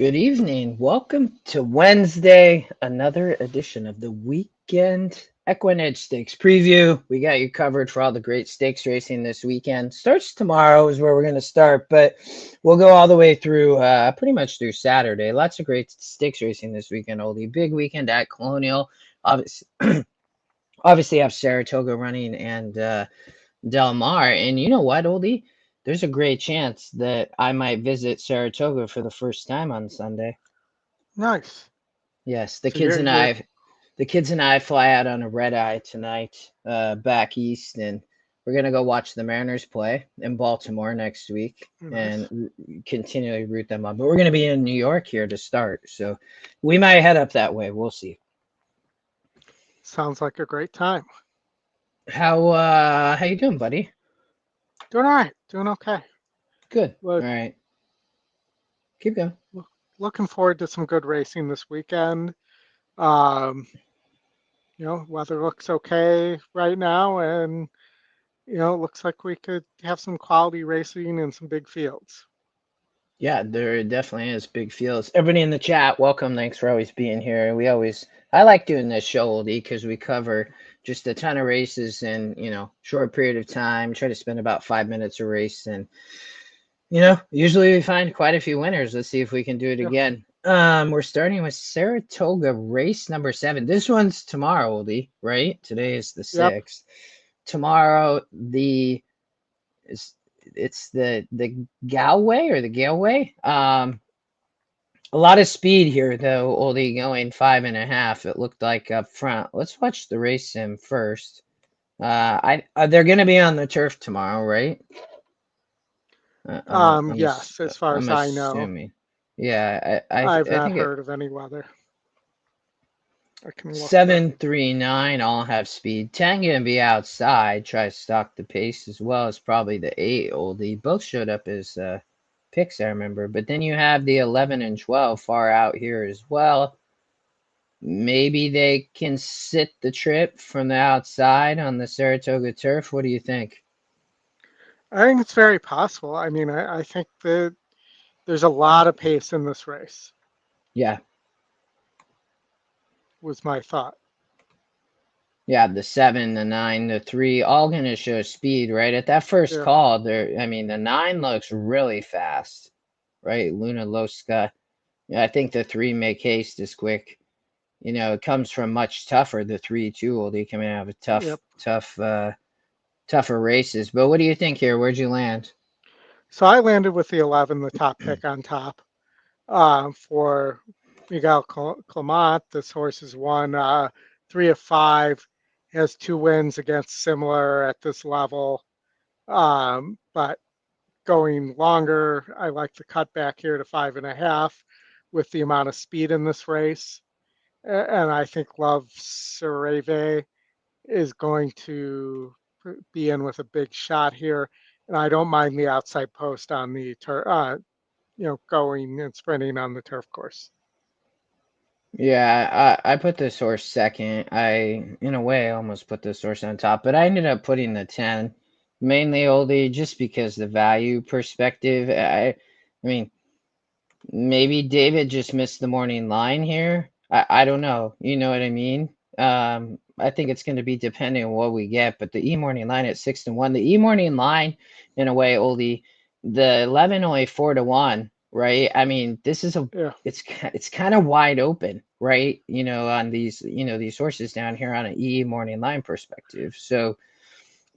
Good evening. Welcome to Wednesday, another edition of the weekend EquinEdge Stakes preview. We got you covered for all the great stakes racing this weekend. Starts tomorrow is where we're going to start, but we'll go all the way through, pretty much through Saturday. Lots of great stakes racing this weekend, Oldie. Big weekend at Colonial. Obviously, obviously have Saratoga running and Del Mar. And you know what, Oldie? There's a great chance that I might visit Saratoga for the first time on Sunday. Nice. Yes, So you're the kids and I fly out on a red eye tonight, back east, and we're gonna go watch the Mariners play in Baltimore next week and nice. continually root them on. But we're gonna be in New York here to start, so we might head up that way. We'll see. Sounds like a great time. How you doing, buddy? Doing all right. Doing okay. Good. All Look, right, keep going. looking forward to some good racing this weekend. Um, weather looks okay right now, and looks like we could have some quality racing in some big fields. Yeah, there definitely is big fields. Everybody in the chat, welcome. Thanks for always being here. I like doing this show, Oldie, because we cover just a ton of races in, short period of time. Try to spend about 5 minutes a race, and usually we find quite a few winners. Let's see if we can do it Yeah. again. We're starting with Saratoga race number 7. This one's tomorrow, Oldie, right? Today is the Yep. 6th. Tomorrow, is it's the Galway or the Galway. A lot of speed here though, Oldie, going 5.5. It looked like up front. Let's watch the race sim first. They're gonna be on the turf tomorrow, right? Yes, as far I'm as I know, assuming. Yeah, I've I not think heard of any weather. I can look, but 739 all have speed. 10 gonna be outside. Try to stalk the pace as well as probably the 8 Oldie. Both showed up as picks, I remember. But then you have the 11 and 12 far out here as well. Maybe they can sit the trip from the outside on the Saratoga turf. What do you think? I think it's very possible. I mean, I think that there's a lot of pace in this race, Yeah, was my thought. yeah, the 7, the 9, the 3, all gonna show speed, right? At that first Yeah. call, I mean, the 9 looks really fast, right? Luna Loska. Yeah, I think the 3 make haste is quick. It comes from much tougher. The 3 too. Will they come in and have a Yep. tougher races? But what do you think here? Where'd you land? So I landed with the 11, the top pick on top. For Miguel Clement, this horse has won 3 of 5, has 2 wins against similar at this level. But going longer, I like the cut back here to 5.5 with the amount of speed in this race. And I think Love Cerave is going to be in with a big shot here. And I don't mind the outside post on the going and sprinting on the turf course. Yeah, I put this horse second. In a way, almost put this horse on top, but I ended up putting the 10, mainly Oldie, just because the value perspective. I mean, maybe David just missed the morning line here. I don't know. You know what I mean? I think it's going to be depending on what we get, but the E morning line at 6-1, the E morning line, in a way, Oldie, the 11 only 4-1, right? I mean, Yeah. it's kind of wide open, right? On these horses down here on an E morning line perspective. So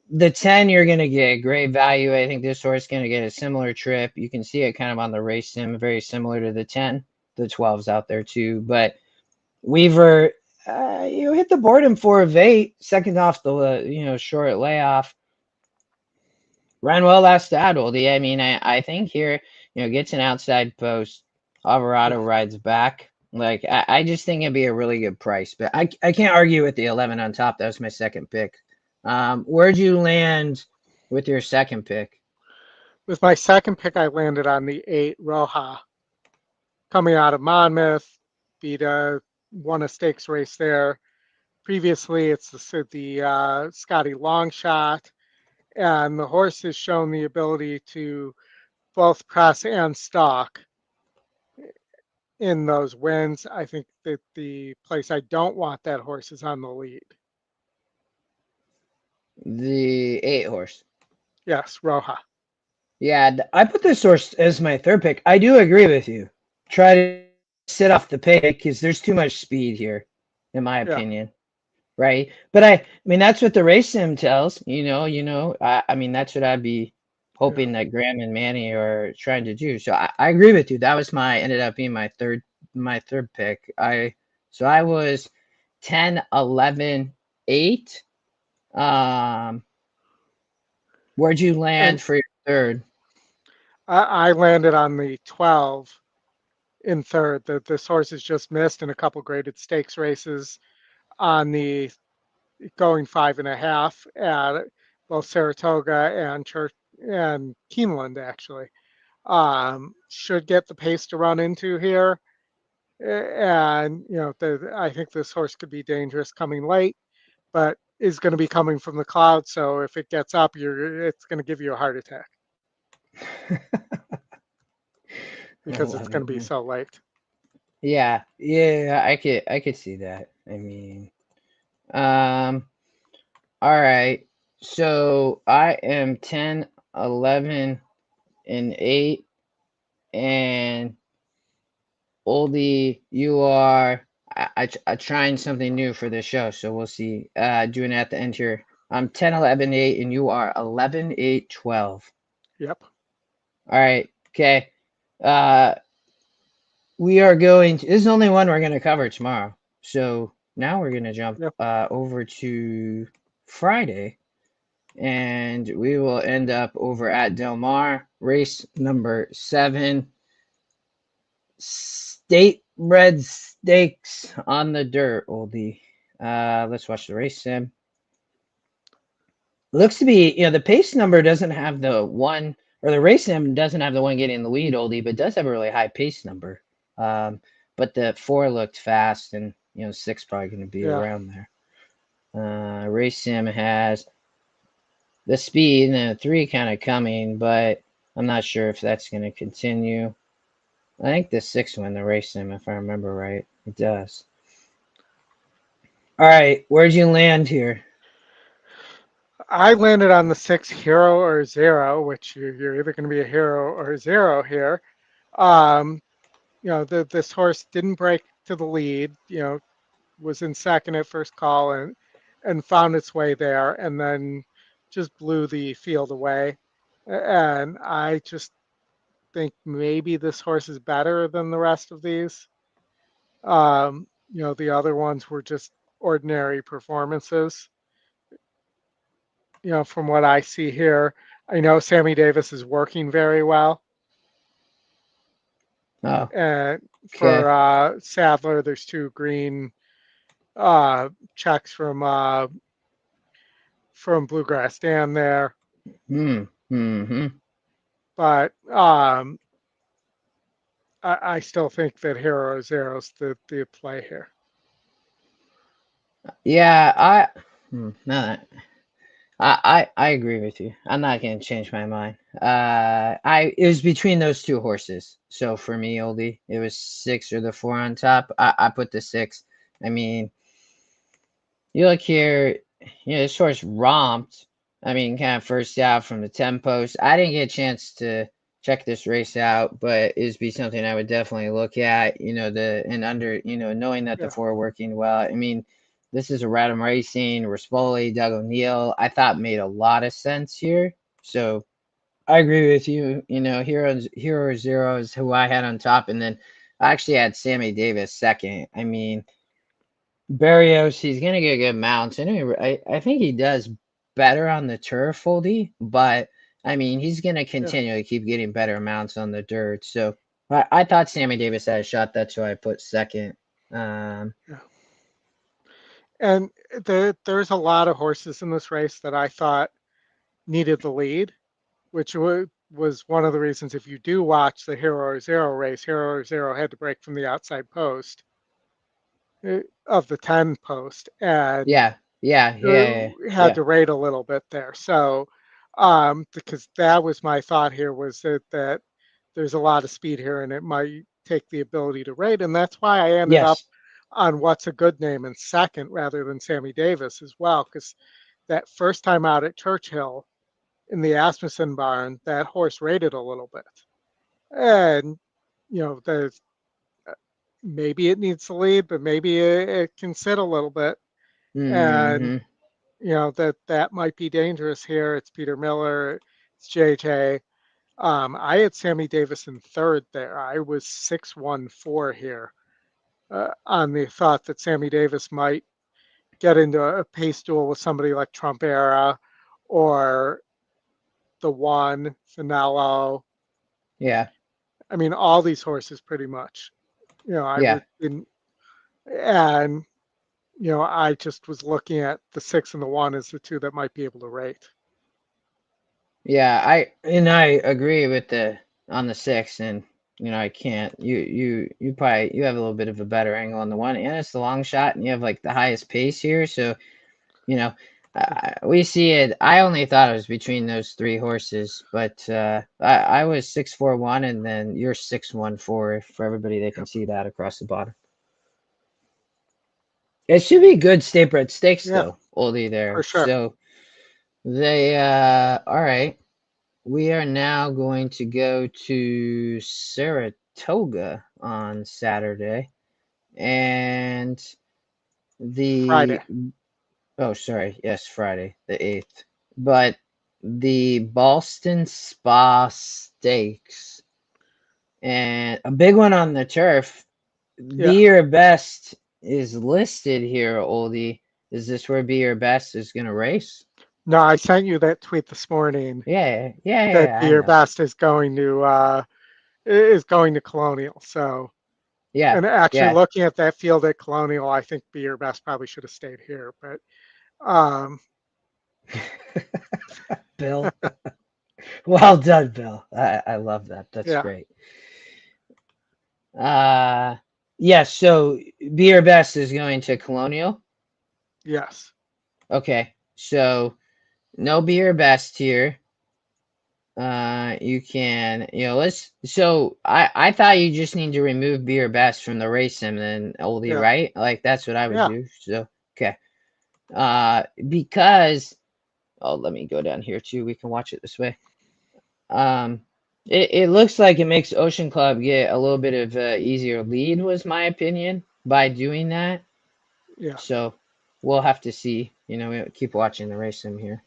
the 10, you're going to get great value. I think this horse is going to get a similar trip. You can see it kind of on the race sim, very similar to the 10. The 12's out there too. But Weaver, you hit the board in 4 of 8, second off the short layoff. Ran well last start, Oldie. I mean, I think here, gets an outside post. Yeah. Alvarado rides back. Like, I just think it'd be a really good price. But I can't argue with the 11 on top. That was my second pick. Where'd you land with your second pick? With my second pick, I landed on the 8 Roja, coming out of Monmouth, won a stakes race there. Previously, it's the Scotty Longshot, and the horse has shown the ability to both press and stalk. in those wins. I think that the place I don't want that horse is on the lead. The 8 horse. Yes, Roja. Yeah, I put this horse as my third pick. I do agree with you. Try to sit off the pick because there's too much speed here, in my Yeah, opinion. Right? But I mean that's what the race sim tells. I mean that's what I'd be yeah. hoping that Graham and Manny are trying to do. So I agree with you. That was ended up being my third pick. I was 10, 11, 8. Um, where'd you And land for your third? I landed on the 12 in third. This horse has just missed in a couple graded stakes races on the going 5.5 at both Saratoga and Church and Keeneland actually. Should get the pace to run into here. And I think this horse could be dangerous coming late, but is going to be coming from the cloud. So if it gets up, it's going to give you a heart attack because it's going to be 11. so late. Yeah, I could see that. I mean, um, all right. So I am 10, 11, and 8, and Oldie, you are I trying something new for this show, so we'll see. Doing it at the end here. I'm 10, 11, 8, and you are 11, 8, 12. Yep. All right. Okay. Uh, we are going to, this is the only one we're going to cover tomorrow. So now we're going to jump Yep. over to Friday, and we will end up over at Del Mar, race number 7, State Bred Stakes on the dirt, Oldie. Let's watch the race sim. Looks to be, the pace number doesn't have the one, or the race sim doesn't have the one getting the lead, Oldie, but does have a really high pace number. Um, but the 4 looked fast, and 6 probably going to be Yeah. around there. Race sim has the speed and the 3 kind of coming, but I'm not sure if that's going to continue. I think the 6 win the race sim, if I remember right. It does. All right, where'd you land here? I landed on the 6 hero or zero, which you're either going to be a hero or a zero here. Um, this horse didn't break to the lead. Was in second at first call and found its way there, and then just blew the field away. And I just think maybe this horse is better than the rest of these. The other ones were just ordinary performances. From what I see here, I know Sammy Davis is working very well. Oh, And for okay. Sadler, there's 2 green checks from Bluegrass Dan there. Mm-hmm. But I still think that Hero Zero's the play here. Yeah, no, I agree with you. I'm not gonna change my mind. It was between those 2 horses. So for me, Oldie, it was 6 or the 4 on top. I put the 6. I mean, you look here, this horse romped. I mean, kind of first out from the 10 post. I didn't get a chance to check this race out, but it'd be something I would definitely look at. Knowing that the Yeah, 4 are working well. I mean, this is a Radom Racing, Rispoli, Doug O'Neill. I thought made a lot of sense here. So I agree with you. Hero Zero is who I had on top, and then I actually had Sammy Davis second. I mean, Barrios, he's gonna get good mounts. Anyway, I think he does better on the turf, Foldy, but I mean he's gonna yeah, continually keep getting better mounts on the dirt. So I thought Sammy Davis had a shot. That's who I put second. yeah. And there's a lot of horses in this race that I thought needed the lead, which was one of the reasons if you do watch the Hero Zero race, Hero Zero had to break from the outside post of the 10 post and Yeah. had to rate a little bit there. So, because that was my thought here was that there's a lot of speed here and it might take the ability to rate. And that's why I ended up Yes. on What's a Good Name in second rather than Sammy Davis as well, because that first time out at Churchill in the Asmussen barn, that horse rated a little bit. And, there's maybe it needs to lead, but maybe it can sit a little bit. And, Hmm. that might be dangerous here. It's Peter Miller, it's JJ. I had Sammy Davis in third there. I was 6-1-4 here on the thought that Sammy Davis might get into a pace duel with somebody like Trump Era or the One, Finello. Yeah. I mean, all these horses pretty much. I Yeah. was in, and I just was looking at the 6 and the 1 as the two that might be able to rate. Yeah. I agree with on the 6, and I can't. You probably have a little bit of a better angle on the 1, and it's the long shot, and you have like the highest pace here, so you know. We see it. I only thought it was between those three horses, but I was 6-4-1, and then you're 6-1-4. For everybody, they can Yep. see that across the bottom. It should be good state bred stakes Yeah, though, Oldie for there. sure. So they all right. We are now going to go to Saratoga on Saturday, and the Friday. oh, sorry, yes, Friday the 8th, but the Boston Spa Stakes, and a big one on the turf. Yeah. Be Your Best is listed here, Oldie. Is this where Be Your Best is going to race? No, I sent you that tweet this morning that Yeah, Be I Your know. Best is going to Colonial. So, Yeah, and actually yeah. looking at that field at Colonial, I think Be Your Best probably should have stayed here. But um, Bill. Well done, Bill. I love that. That's yeah, great. Uh, yeah, so Be Your Best is going to Colonial. yes, Okay, so no Be Your Best here. You can, let's. So I thought you just need to remove Be Your Best from the race sim, then Oldie, yeah, right? Like that's what I would yeah. do. So okay. Because let me go down here too. We can watch it this way. Um, it looks like it makes Ocean Club get a little bit of easier lead, was my opinion, by doing that. Yeah. So we'll have to see. We keep watching the race sim here.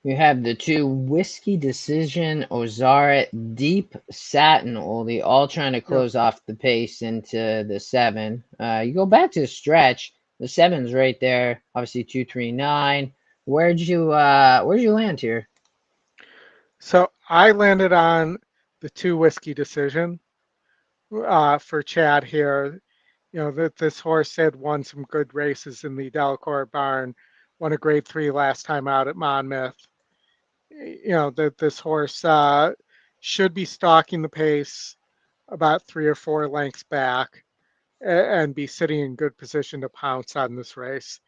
You have the two Whiskey Decision, Ozara, Deep Satin, Oldie, all trying to Yeah. close off the pace into the 7. You go back to the stretch. The 7's right there. Obviously 239. Where'd you land here? So I landed on the 2 Whiskey Decision for Chad here. That this horse had won some good races in the Delacour barn, won a grade 3 last time out at Monmouth. That this horse should be stalking the pace about 3 or 4 lengths back and be sitting in good position to pounce on this race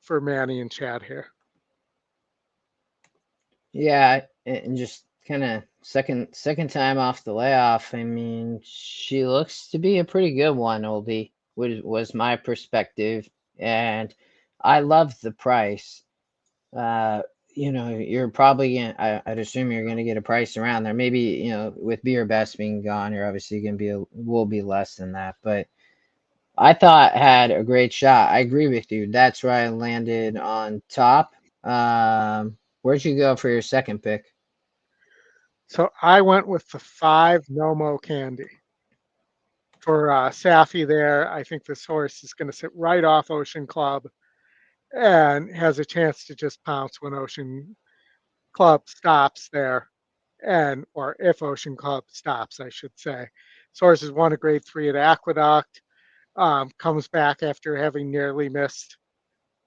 for Manny and Chad here. Yeah, and just kind of second time off the layoff. I mean, she looks to be a pretty good one, Oldie, was my perspective, and I love the price. Uh, you're probably gonna. I'd assume you're gonna get a price around there. Maybe with Be Your Best being gone, you're obviously gonna will be less than that. But I thought had a great shot. I agree with you. That's where I landed on top. Where'd you go for your second pick? So I went with the 5 Nomo Candy for Safi there. I think this horse is going to sit right off Ocean Club and has a chance to just pounce when Ocean Club stops there, and or if Ocean Club stops, I should say. This horse has won a grade 3 at Aqueduct, comes back after having nearly missed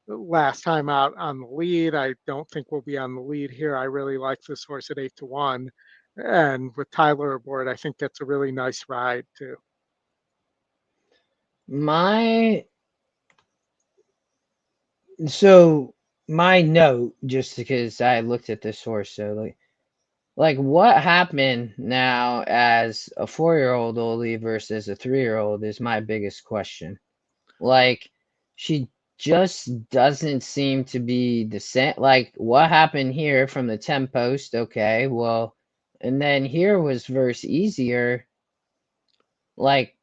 last time out on the lead. I don't think we'll be on the lead here. I really like this horse at 8-1. And with Tyler aboard, I think that's a really nice ride too. My So my note, just because I looked at this horse, so like what happened now as a 4-year-old Oldie versus a 3-year-old is my biggest question. Like she just doesn't seem to be the same. Like what happened here from the 10 post? Okay, well, and then here was verse easier. Like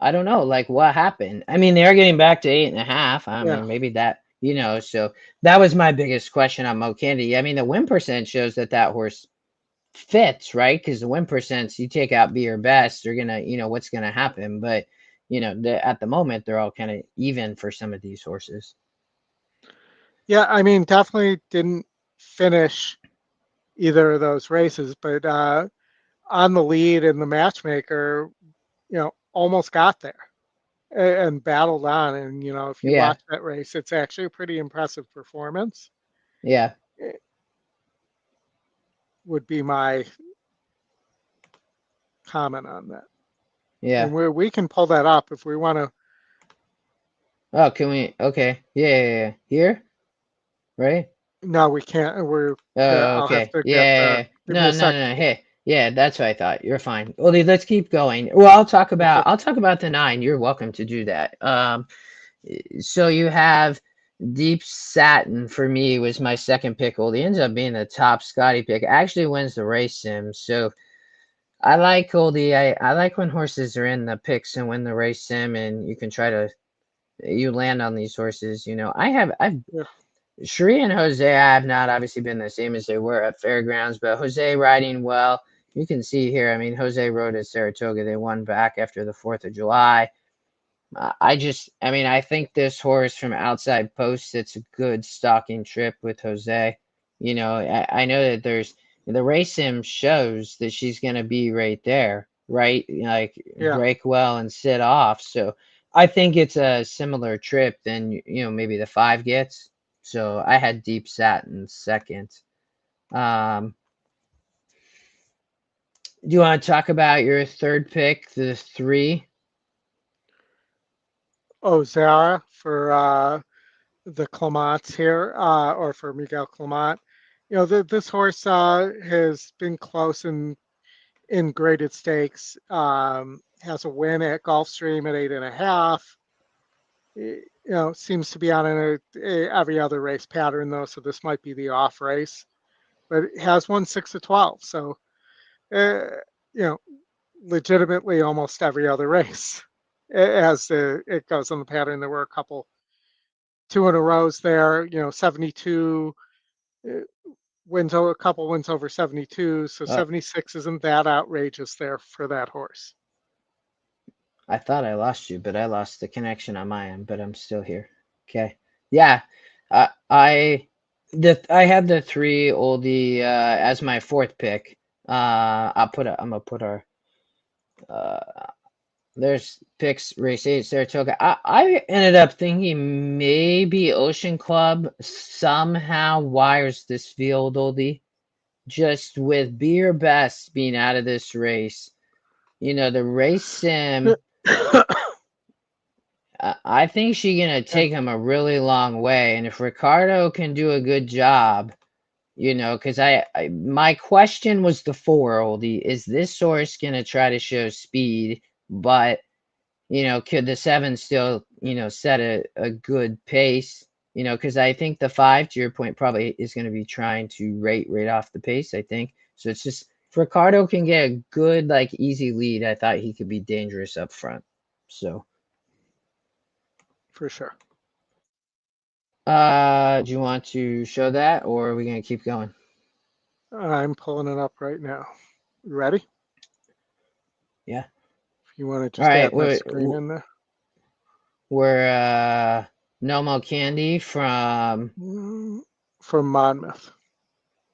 I don't know, like what happened? I mean, they are getting back to 8.5. I Yeah. mean, maybe that, so that was my biggest question on Mo Candy. I mean, the win percent shows that that horse fits, right? Because the win percents, you take out Be Your Best, you're gonna, what's gonna happen. But, at the moment, they're all kind of even for some of these horses. Yeah, I mean, definitely didn't finish either of those races, but on the lead and the matchmaker, almost got there and battled on. And, if you Yeah, watch that race, it's actually a pretty impressive performance, yeah, would be my comment on that. yeah. And we can pull that up if we want to. Oh, can we? Okay, yeah. Here, right? No, we can't. Oh, I'll have okay. to get Yeah. give me No, a no, second. no. Hey, yeah, that's what I thought. You're fine. Well, let's keep going. Well, Okay. I'll talk about the 9. You're welcome to do that. So you have Deep Satin for me was my second pick. Well, he ends up being the top Scotty pick. Actually wins the race sim. So I like Oldie. I like when horses are in the picks and win the race sim, and you can try to you land on these horses. I've Yeah. Sheree and Jose have not obviously been the same as they were at Fairgrounds, but Jose riding well. You can see here, I mean, Jose rode at Saratoga. They won back after the 4th of July. I mean, I think this horse from outside posts, it's a good stalking trip with Jose. I know that the race sim shows that she's going to be right there, right? Like Yeah. break well and sit off. So I think it's a similar trip than, maybe the 5 gets. So I had Deep Satin second. Um, do you want to talk about your third pick, the 3? Ozara for the Clements here, or for Miguel Clement. This horse has been close in graded stakes. Has a win at Gulfstream at 8.5. Seems to be on every other race pattern though, so this might be the off race. But it has won 6 of 12, so uh, you know, legitimately almost every other race as it goes on the pattern. There were a couple 2 in a rows there. 72 uh, wins, a couple wins over 72, so Oh, 76 isn't that outrageous there for that horse. I thought I lost you, but I lost the connection on my end, but I'm still here. Okay. Yeah. I have the 3 Oldie as my fourth pick. I'm gonna put our uh there's picks race 8 Saratoga. I ended up thinking maybe Ocean Club somehow wires this field, Oldie, just with Be Your Best being out of this race. The race sim, I think she's gonna Yeah. take him a really long way, and if Ricardo can do a good job, because my question was the 4 Oldie, is this horse gonna try to show speed, but could the 7 still set a good pace? Because I think the 5, to your point, probably is going to be trying to rate right off the pace. I think so. It's just if Ricardo can get a good like easy lead, I thought he could be dangerous up front. So. For sure. Do you want to show that or are we gonna keep going? I'm pulling it up right now. You ready? Yeah. If you want to All just right. add my screen in there. We're No Mo Candy from From Monmouth.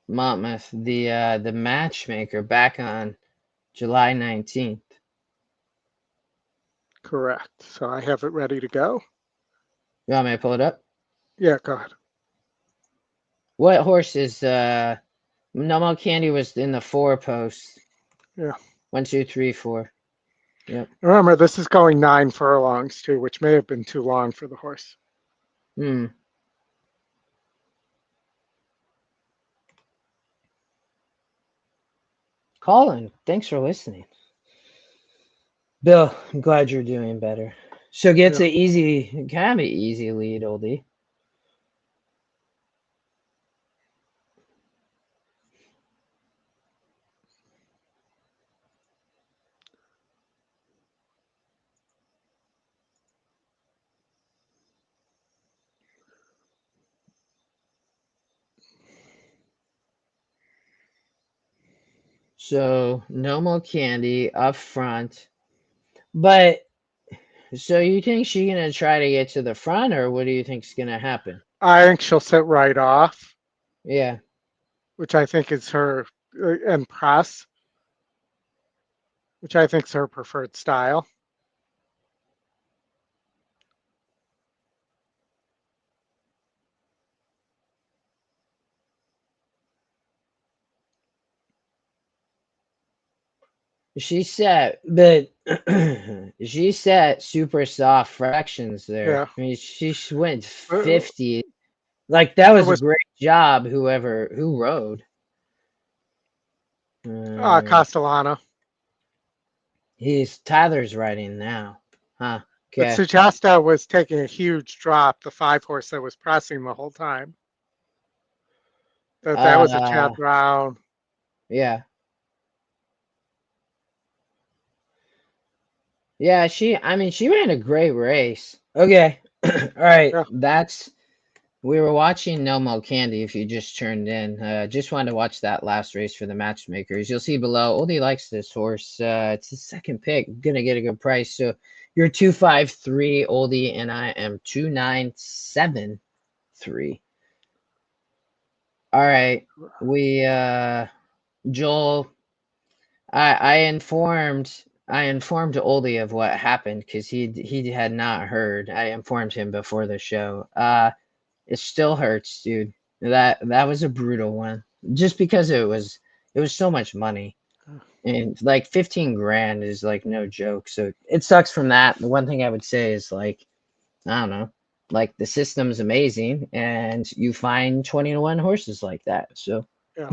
Monmouth, the matchmaker back on July 19th. Correct. So I have it ready to go. You want me to pull it up? Yeah, go ahead. What horse is No Mo Candy was in the 4 post. Yeah. 1, 2, 3, 4. Yep. Remember, this is going 9 furlongs too, which may have been too long for the horse. Hmm. Colin, thanks for listening. Bill, I'm glad you're doing better. So gets Yeah. an easy, kind of an easy lead, Oldie. So no more candy up front. But so you think she's gonna try to get to the front, or what do you think's gonna happen? I think she'll sit right off, Yeah. which I think is her, and press, which I think is her preferred style. She set, but she set super soft fractions there. Yeah. I mean, went Uh, 50. Like that It was a was great job. Who rode. Uh, Castellano. he's Tyler's riding now, huh? But Okay. Sugesta was taking a huge drop, the 5 horse that was pressing the whole time. That was a Uh, Chad Brown. yeah, yeah. I mean, she ran a great race. Okay, all right. Yeah. We were watching No Mo Candy. If you just turned in, just wanted to watch that last race for the matchmakers. You'll see below. Oldie likes this horse. It's his second pick. Gonna get a good price. So you're 253, Oldie, and I am 2973. All right. We Joel, I informed Oldie of what happened because he had not heard. I informed him before the show. It still hurts, dude. That was a brutal one. Just because it was so much money. And like 15 grand is like no joke. So it sucks from that. The one thing I would say is like, I don't know, like the system's amazing and you find 20 to 1 horses like that. So Yeah.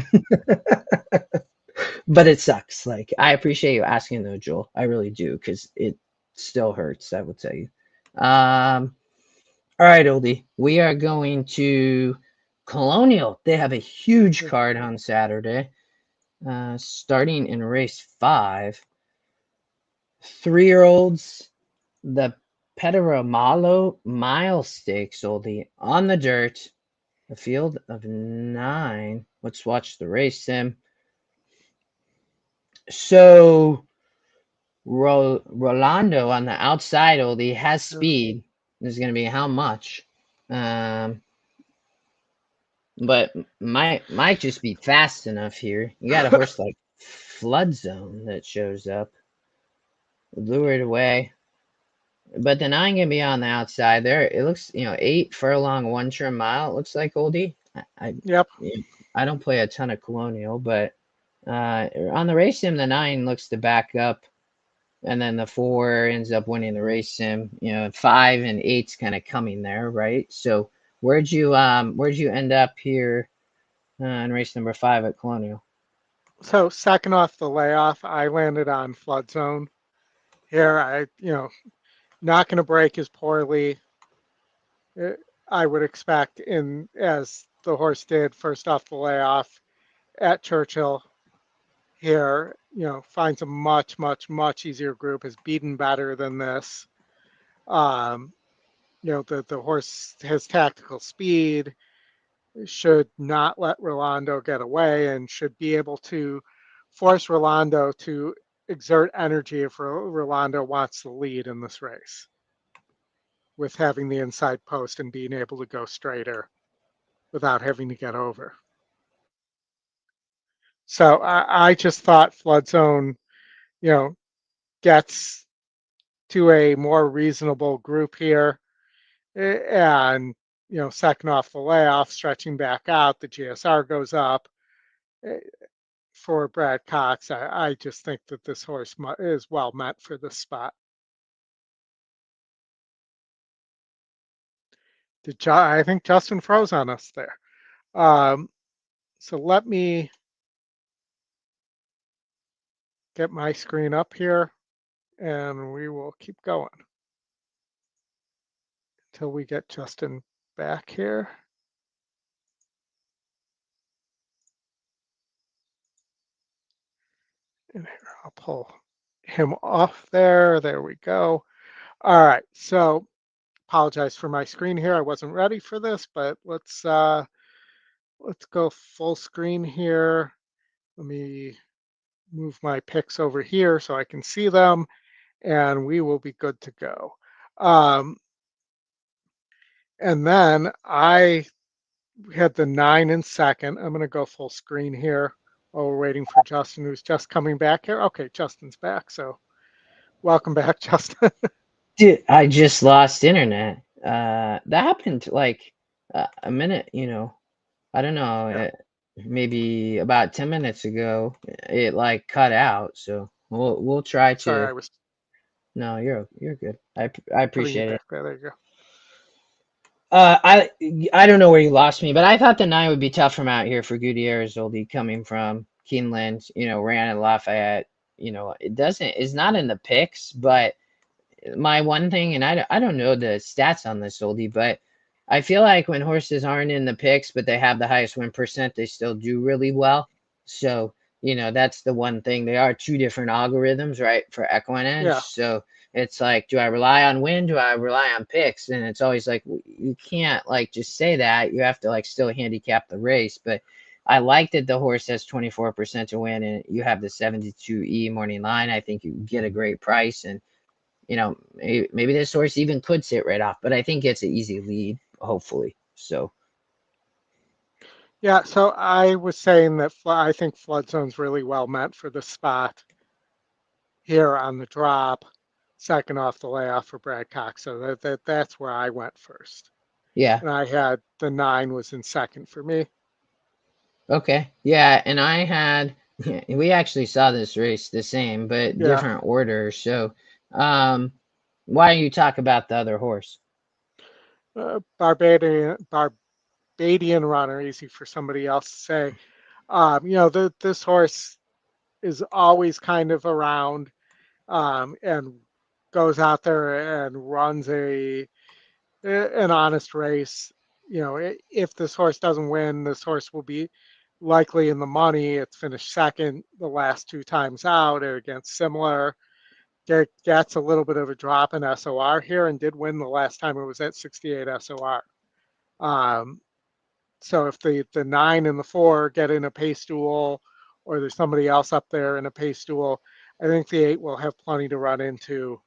but it sucks. Like I appreciate you asking though, Joel. I really do, because it still hurts, I will tell you. All right, Oldie. We are going to Colonial. They have a huge card on Saturday. Starting in race 5. 3-year-olds, the Pederamalo Mile Stakes, Oldie, on the dirt. A field of 9. Let's watch the race sim. So Rolando on the outside, Oldie, has speed. Is going to be how much? Um, but might just be fast enough here. You got a horse like Flood Zone that shows up, lured away. But the 9 can be on the outside there. It looks, 8 furlong, 1 trim mile. It looks like, Oldie. Yep. I don't play a ton of Colonial, but on the race sim, the 9 looks to back up, and then the 4 ends up winning the race sim. 5 and 8's kind of coming there, right? So where'd you end up here in race number 5 at Colonial? So second off the layoff, I landed on Flood Zone. Here, not going to break as poorly. I would expect, in as the horse did first off the layoff at Churchill. Here, finds a much, much, much easier group, is beaten better than this. Um, the horse has tactical speed, should not let Rolando get away, and should be able to force Rolando to exert energy if Rolando wants the lead in this race, with having the inside post and being able to go straighter without having to get over. So I just thought Flood Zone, you know, gets to a more reasonable group here. And, second off the layoff, stretching back out, the GSR goes up. For Brad Cox, I just think that this horse is well met for this spot. I think Justin froze on us there. Um, so let me get my screen up here, and we will keep going until we get Justin back here. And here, I'll pull him off there. There we go. All right, so apologize for my screen here. I wasn't ready for this, but let's go full screen here. Let me move my picks over here so I can see them, and we will be good to go. And then I had the 9 in second. I'm going to go full screen here while we're waiting for Justin, who's just coming back here. Okay, Justin's back, so welcome back, Justin. Dude, I just lost internet. That happened like a minute, I don't know, Yeah, maybe about 10 minutes ago. It like cut out, so we'll try sorry, to. I was No, you're good. I putting you appreciate it. back there. There you go. I don't know where you lost me, but I thought the 9 would be tough from out here for Gutierrez Oldie coming from Keeneland, ran at Lafayette. It's not in the picks, but my one thing, and I don't know the stats on this Oldie, but I feel like when horses aren't in the picks, but they have the highest win percent, they still do really well. So, that's the one thing. They are two different algorithms, right, for EquinEdge. Yeah, So it's like, do I rely on win? Do I rely on picks? And it's always like, you can't like just say that. You have to like still handicap the race. But I like that the horse has 24% to win, and you have the 72E morning line. I think you get a great price, and maybe this horse even could sit right off, but I think it's an easy lead, hopefully. So yeah. So I was saying that I think Flood Zone's really well meant for the spot here on the drop, second off the layoff for Brad Cox. So that's where I went first. yeah, And I had the 9 was in second for me. okay, yeah, and I had we actually saw this race the same, but Yeah. different order. So, why don't you talk about the other horse? Barbadian runner, easy for somebody else to say. This horse is always kind of around, and goes out there and runs an honest race. If this horse doesn't win, this horse will be likely in the money. It's finished second the last 2 times out against similar. Gets a little bit of a drop in SOR here and did win the last time it was at 68 SOR. So if the 9 and the 4 get in a pace duel, or there's somebody else up there in a pace duel, I think the 8 will have plenty to run into,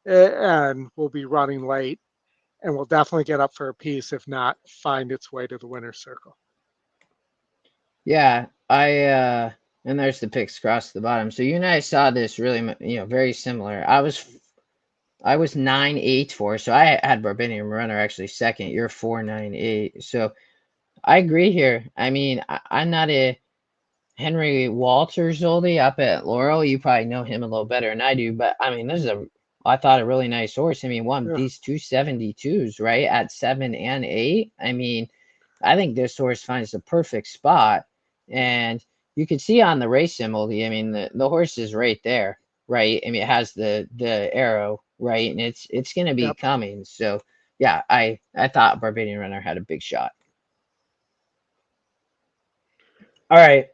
and will be running late, and will definitely get up for a piece, if not find its way to the winner's circle. Yeah, and there's the picks across the bottom. So you and I saw this really, very similar. I was 9-8 for, so I had Barbadian Runner actually second. You're 4-9-8. So I agree here. I mean, I'm not a Henry Walters oldie up at Laurel. You probably know him a little better than I do, but I mean, I thought a really nice horse. I mean, won Yeah. these 272s, right, at 7 and 8. I mean, I think this horse finds the perfect spot, and you can see on the race sim, oldie. I mean, the horse is right there, right? I mean, it has the arrow, right, and it's gonna be Yep. coming. So yeah, I thought Barbadian Runner had a big shot. All right.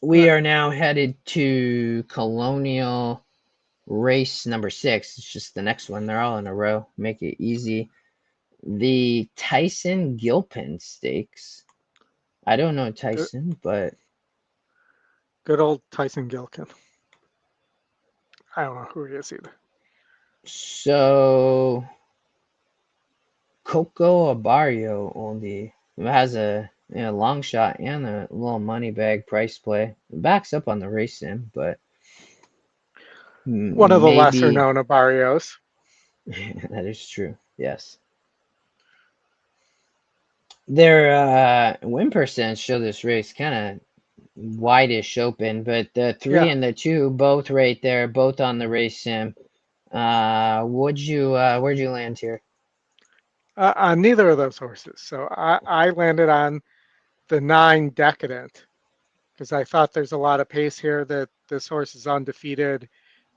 All We right. are now headed to Colonial race number 6. It's just the next one. They're all in a row. Make it easy. The Tyson Gilpin Stakes. I don't know Good, Tyson, but good old Tyson Gilkin. I don't know who he is either. so Coco Abario only has a long shot and a little money bag price play. It backs up on the race sim, but One of the lesser maybe known of Barrios. that is true. Yes. Their win percent show this race kind of whitish open, but the 3 Yeah. and the 2 both right there, both on the race sim. Where'd you land here? On neither of those horses. So I landed on the 9 Decadent. because I thought there's a lot of pace here. That this horse is undefeated,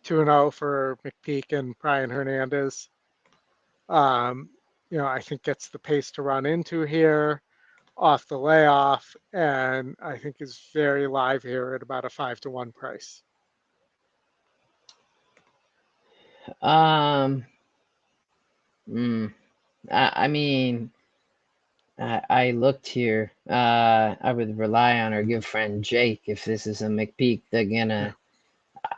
2-0 for McPeak and Brian Hernandez. I think gets the pace to run into here off the layoff, and I think is very live here at about a 5-1 price. Um, I mean, I looked here. I would rely on our good friend Jake if this is a McPeak. They're gonna.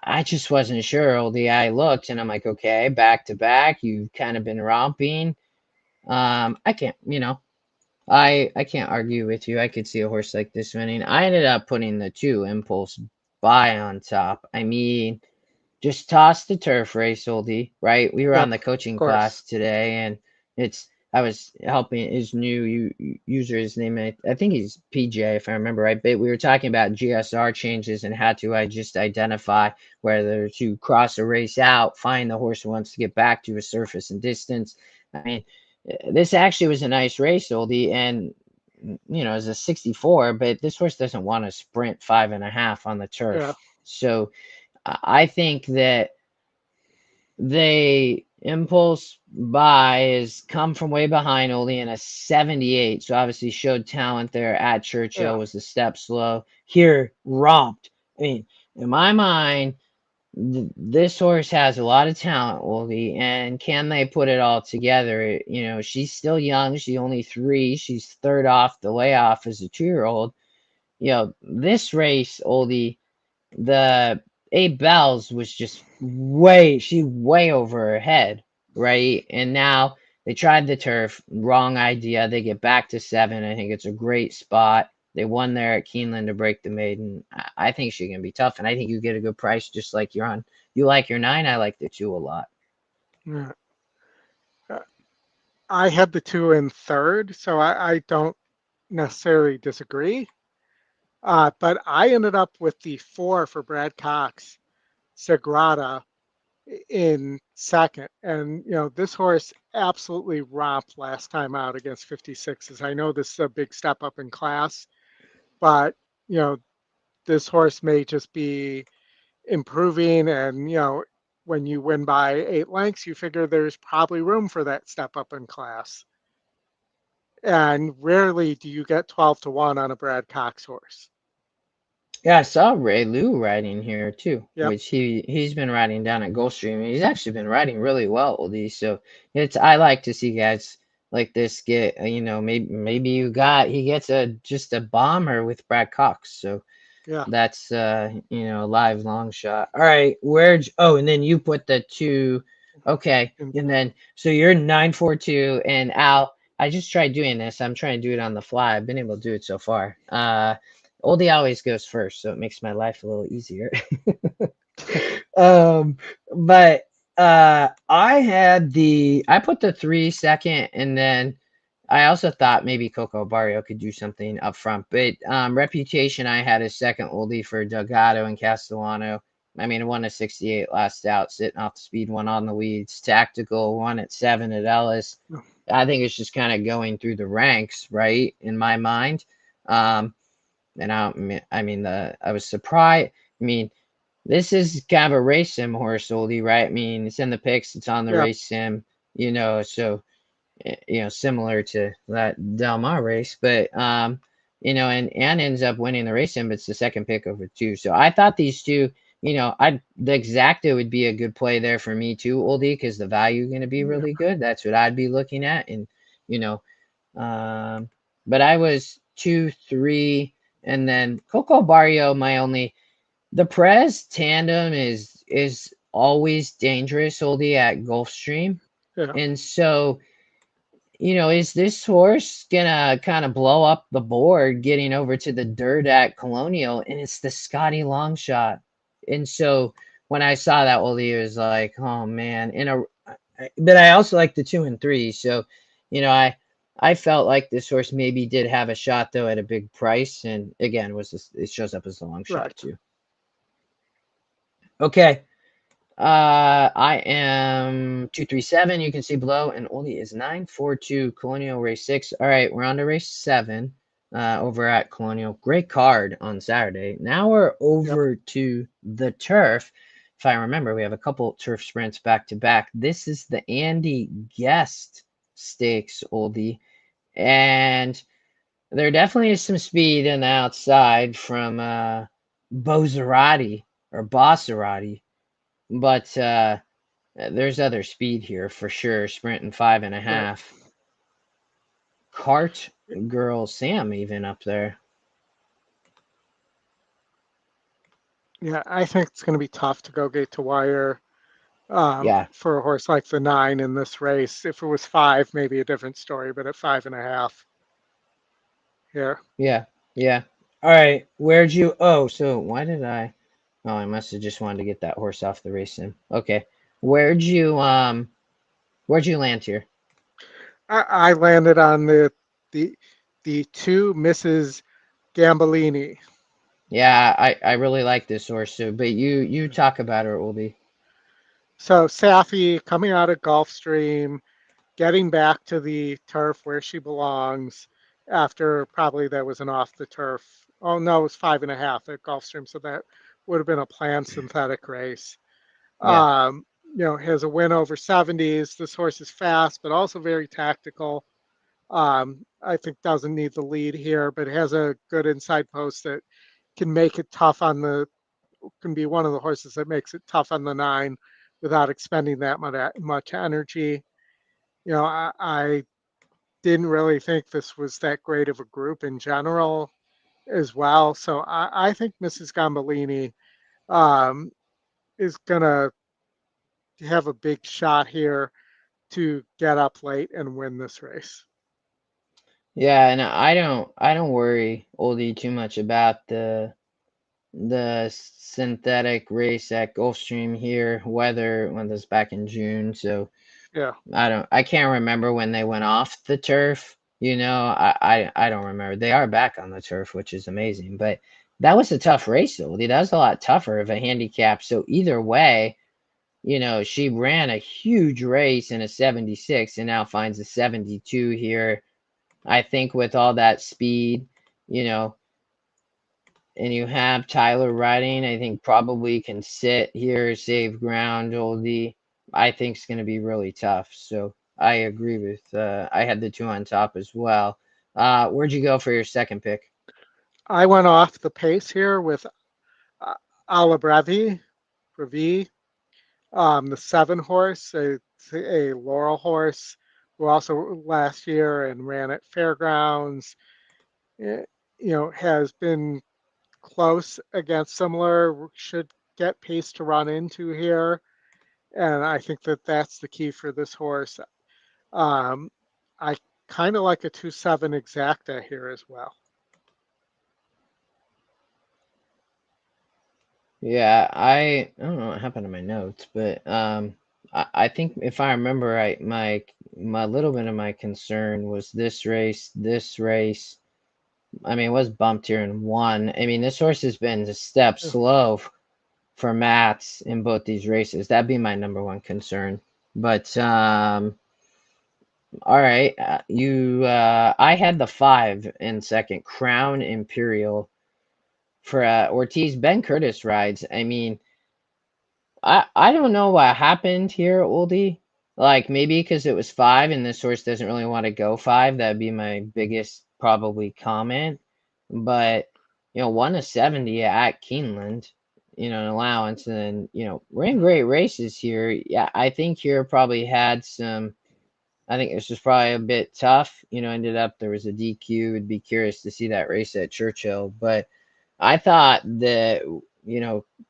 I just wasn't sure. Oldie, I looked and I'm like, okay, back to back. You've kind of been romping. I can't. I can't argue with you. I could see a horse like this winning. I ended up putting the 2 Impulse Buy on top. I mean, just toss the turf race, Oldie, right? We were on Yep, the of coaching class course. today, and I was helping his new user. His name, I think he's PJ, if I remember right. But we were talking about GSR changes and how to I just identify whether to cross a race out, find the horse who wants to get back to a surface and distance. I mean, this actually was a nice race, Oldie, and it's a 64, but this horse doesn't want to sprint 5.5 on the Yeah, turf. So I think that they Impulse Buy has come from way behind only in a 78. So obviously showed talent there at Churchill, yeah, was the step slow. Here romped. I mean, in my mind, this horse has a lot of talent, Oldie, and can they put it all together? She's still young. She's only 3. She's third off the layoff as a 2-year-old. This race, Oldie, the Abe Bells was just way over her head, right? And now they tried the turf, wrong idea. They get back to 7. I think it's a great spot. They won there at Keeneland to break the maiden. I think she can be tough, and I think you get a good price just like you're on. You like your 9, I like the 2 a lot. yeah. I had the 2 in third, so I don't necessarily disagree. But I ended up with the 4 for Brad Cox, Sagrada, in second. And, this horse absolutely romped last time out against 56s. I know this is a big step up in class, but, this horse may just be improving. And, when you win by 8 lengths, you figure there's probably room for that step up in class. And rarely do you get 12-1 on a Brad Cox horse. Yeah, I saw Ray Lou riding here too, Yep. which he's been riding down at Gulfstream. He's actually been riding really well, Oldie. So I like to see guys like this get maybe he gets just a bomber with Brad Cox. So Yeah. that's a live long shot. All right, and then you put the 2. Okay, and then so you're 942 and Al. I just tried doing this. I'm trying to do it on the fly. I've been able to do it so far. Oldie always goes first, so it makes my life a little easier. But I put the 3 second, and then I also thought maybe Coco Barrio could do something up front. But Reputation, I had a second Oldie for Delgado and Castellano. I mean, 1 at 68 last out, sitting off the speed, 1 on the weeds. Tactical, 1 at 7 at Ellis. I think it's just kind of going through the ranks, right? In my mind. And I was surprised. I mean, this is kind of a race sim horse, Oldie, right? I mean, it's in the picks, it's on the Yep. race sim, so similar to that Del Mar race, but and ends up winning the race sim, but it's the second pick over 2. So I thought these 2, the Exacta would be a good play there for me too, Oldie, because the value is going to be really good. That's what I'd be looking at, and but I was 2, 3. And then Coco Barrio, the Prez tandem is always dangerous, Oldie, at Gulfstream. Yeah. And so, is this horse gonna kind of blow up the board getting over to the dirt at Colonial? And it's the Scotty long shot. And so when I saw that, Oldie, it was like, oh man. But I also like the 2 and 3. So, I felt like this horse maybe did have a shot though at a big price, and again, it shows up as a long shot Right. too. Okay, I am 237. You can see below, and Oldie is 942. Colonial race 6. All right, we're on to race 7. over at Colonial. Great card on Saturday. Now we're Yep. over to the turf. If I remember, we have a couple turf sprints back to back. This is the Andy Guest Stakes, Oldie. And there definitely is some speed in the outside from Bozarati or Bosserati. But there's other speed here for sure. Sprinting five and a Right. half. Cart Girl Sam even up there. Yeah, I think it's going to be tough to go gate to wire Yeah, for a horse like the 9 in this race. If it was 5, maybe a different story, but at 5.5 here. yeah, yeah. All right, where'd you? Oh, so why did I? Oh, I must have just wanted to get that horse off the race sim. Okay, where'd you where'd you land here? I landed on the the 2 Mrs. Gambellini. Yeah, I really like this horse. So, but you talk about her, Oldie. So Safi coming out of Gulfstream, getting back to the turf where she belongs after probably that was an off the turf. Oh no, it was 5.5 at Gulfstream, so that would have been a planned synthetic race. Yeah, Has a win over 70s. This horse is fast, but also very tactical. I think doesn't need the lead here, but has a good inside post that can make it tough on can be one of the horses that makes it tough on the 9 without expending that much energy. I didn't really think this was that great of a group in general as well. So I think Mrs. Gambellini um, is going to have a big shot here to get up late and win this race. yeah, and I don't worry, Oldie, too much about the synthetic race at Gulfstream here. Weather when this back in June, so Yeah. I can't remember when they went off the turf. I don't remember. They are back on the turf, which is amazing. But that was a tough race, though. That was a lot tougher of a handicap. So either way, she ran a huge race in a 76 and now finds a 72 here. I think with all that speed, you know, and you have Tyler riding, I think probably can sit here, save ground, Oldie. I think it's going to be really tough. So I agree with, I had the 2 on top as well. Where'd you go for your second pick? I went off the pace here with uh, Alabravi, Bravi, the 7 horse, a Laurel horse who also last year and ran at fairgrounds, eh, has been close against similar, should get pace to run into here. And I think that that's the key for this horse. Um, I kind of like a 2-7 exacta here as well. Yeah, I don't know what happened to my notes, but I think if I remember right, my little bit of my concern was this race, this race. I mean, it was bumped here in one. I mean, this horse has been a step slow for Mats in both these races. That'd be my number one concern. But all right, I had the 5 in second, Crown Imperial for Ortiz. Ben Curtis rides. I mean, I don't know what happened here, Oldie. Like maybe because it was 5 and this horse doesn't really want to go 5. That'd be my biggest probably comment. But won a 70 at Keeneland, an allowance, and ran great races here. Yeah, I think here probably had some. I think this was probably a bit tough. Ended up there was a DQ. Would be curious to see that race at Churchill, but I thought that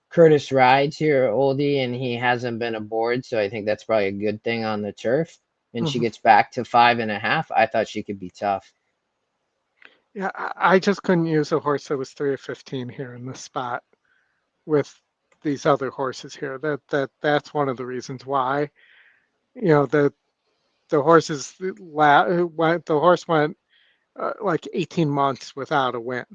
Curtis rides here, Oldie, and he hasn't been aboard, so I think that's probably a good thing on the turf. And she Mhm. gets back to 5.5. I thought she could be tough. Yeah, I just couldn't use a horse that was 3 or 15 here in this spot with these other horses here. That's one of the reasons why. The horses went. The horse went like 18 months without a win.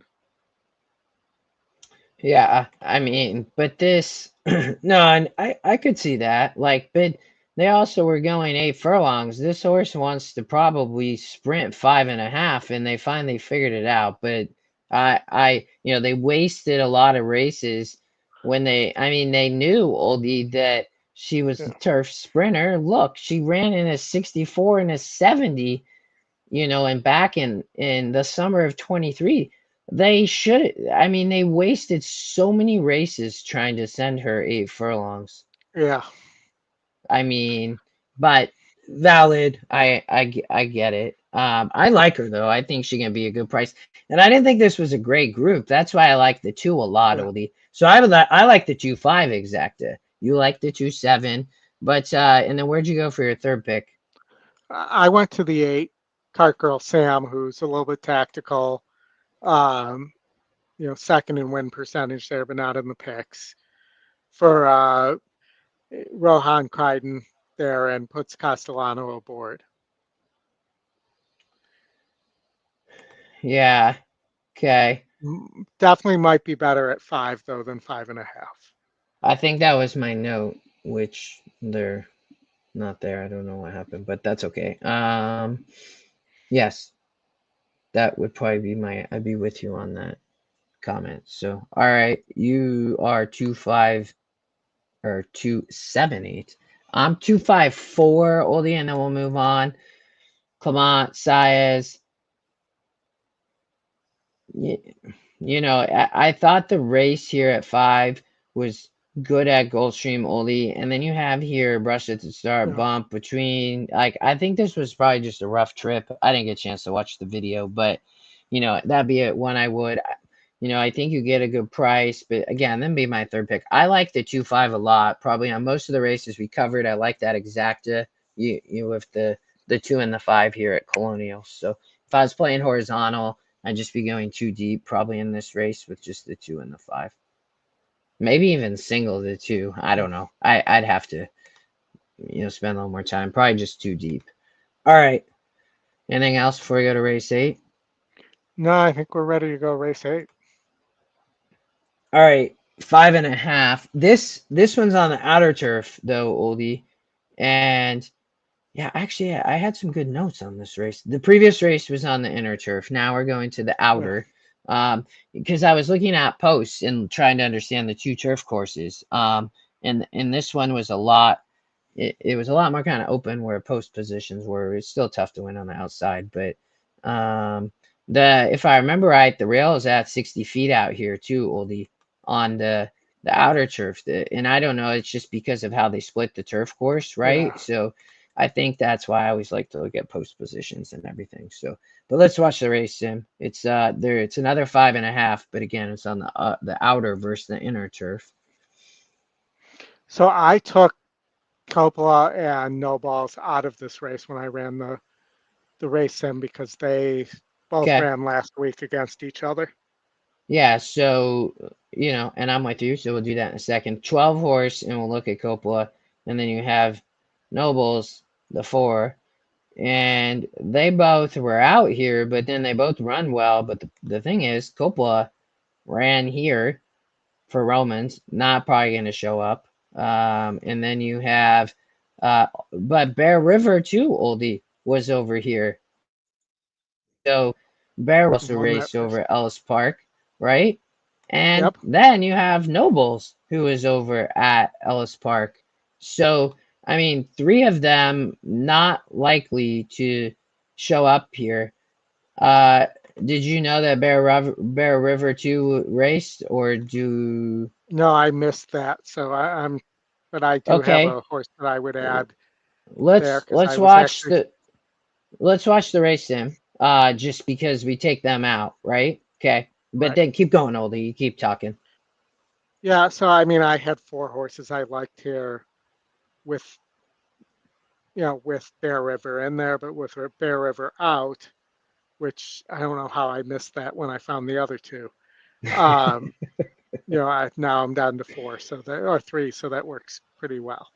Yeah, I mean, but this no, and I could see that. Like, but they also were going 8 furlongs. This horse wants to probably sprint 5.5, and they finally figured it out. But they wasted a lot of races when they knew Oldie that she was the Yeah. turf sprinter. Look, she ran in a 64 and a 70, and back in the summer of 23. They wasted so many races trying to send her 8 furlongs. Yeah. I mean, but valid. I get it. I like her though. I think she can be a good price. And I didn't think this was a great group. That's why I like the 2 a lot, Yeah. Oldie. So I like the 2-5 exacta. You like the 2-7. But and then where'd you go for your third pick? I went to the 8, Cart Girl Sam, who's a little bit tactical. Um, second in win percentage there, but not in the picks. For Rohan Crichton there, and puts Castellano aboard. Yeah. Okay. Definitely might be better at 5 though than 5.5. I think that was my note, which they're not there. I don't know what happened, but that's okay. Yes, that would probably be I'd be with you on that comment. So, all right, you are 2-5 or 2-7-8. I'm 2-5-4, Oldie, and then we'll move on. Clement, Saez. I thought the race here at 5 was good at Gulfstream, Oldie, and then you have here Brush at the start Yeah. bump between. Like, I think this was probably just a rough trip. I didn't get a chance to watch the video, but that'd be one I would. I think you get a good price, but again, then be my third pick. I like the 2-5 a lot. Probably on most of the races we covered, I like that exacta. You with the 2 and the 5 here at Colonial. So if I was playing horizontal, I'd just be going too deep probably in this race with just the 2 and the 5. Maybe even single the 2. I don't know. I'd have to spend a little more time. Probably just too deep. All right. Anything else before we go to race 8? No, I think we're ready to go race 8. All right, 5.5. This one's on the outer turf though, Oldie. And yeah, actually, I had some good notes on this race. The previous race was on the inner turf. Now we're going to the Yeah. outer. Because I was looking at posts and trying to understand the 2 turf courses. And this one was a lot. It was a lot more kind of open where post positions were. It's still tough to win on the outside, but the if I remember right, the rail is at 60 feet out here too, Oldie, on the outer turf. And I don't know, it's just because of how they split the turf course, Yeah. right? So I think that's why I always like to look at post positions and everything. So, but let's watch the race, Sim. It's there. It's another 5.5, but again, it's on the outer versus the inner turf. So I took Coppola and No Balls out of this race when I ran the race sim because they both Okay. ran last week against each other. Yeah, so and I'm with you, so we'll do that in a second. 12 horse, and we'll look at Coppola, and then you have Nobles, the 4, and they both were out here, but then they both run well. But the thing is, Coppola ran here for Romans, not probably going to show up. And then you have, but Bear River too, Oldie, was over here. So Bear also Won that raced race. over at Ellis Park, right? And Yep. then you have Nobles, who is over at Ellis Park. So, 3 of them not likely to show up here. Uh, did you know that Bear River 2 raced, or do? No, I missed that. So but I do have Okay, a horse that I would add there let's because I let's was watch actually, the let's watch the race, Sim. Just because we take them out, right? Okay, but right. then keep going, Oldie. You keep talking. Yeah. So, I had 4 horses I liked here with, with Bear River in there, but with Bear River out, which I don't know how I missed that when I found the other 2. Um, now I'm down to 4, or 3, so that works pretty well.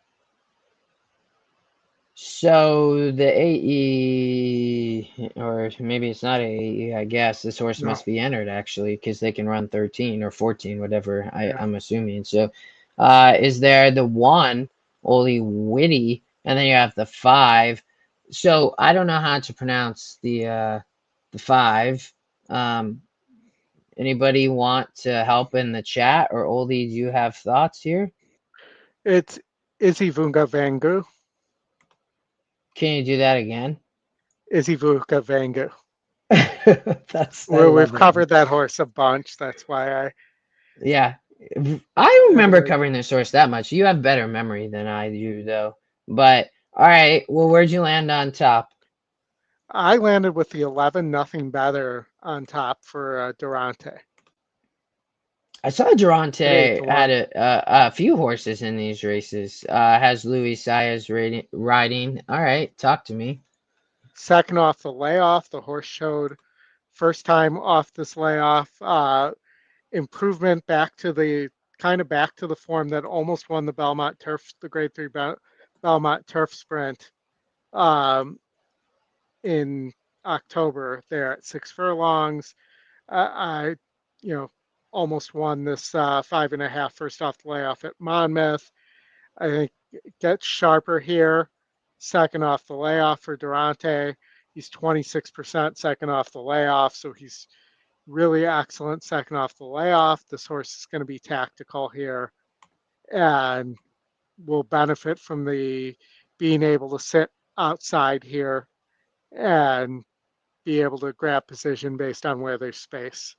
So the AE, or maybe it's not AE, I guess this horse No, must be entered actually, because they can run 13 or 14, whatever yeah, I'm assuming. So, is there the one, Oli Witty, and then you have the 5. So I don't know how to pronounce the 5. Um, Anybody want to help in the chat, or Oldie, do you have thoughts here? It's Isivunga Vangu. Can you do that again? Isivunga Vangu. I We've love it. covered that horse a bunch. That's why Yeah. I remember I covering this horse that much. You have better memory than I do, though. But all right, well, where'd you land on top? I landed with the 11, nothing better on top for Durante I saw at 8 Durante to had 1. a few horses in these races. Has Luis Saez riding. All right, talk to me. Second off the layoff, the horse showed first time off this layoff, improvement back to the form that almost won the Belmont Turf, the Grade 3 Belmont Turf Sprint um, in October there at 6 furlongs. I, you know, almost won this 5.5 first off the layoff at Monmouth. I think gets sharper here. Second off the layoff for Durante. He's 26% second off the layoff, so he's really excellent second off the layoff. This horse is going to be tactical here and will benefit from the being able to sit outside here and be able to grab position based on where there's space.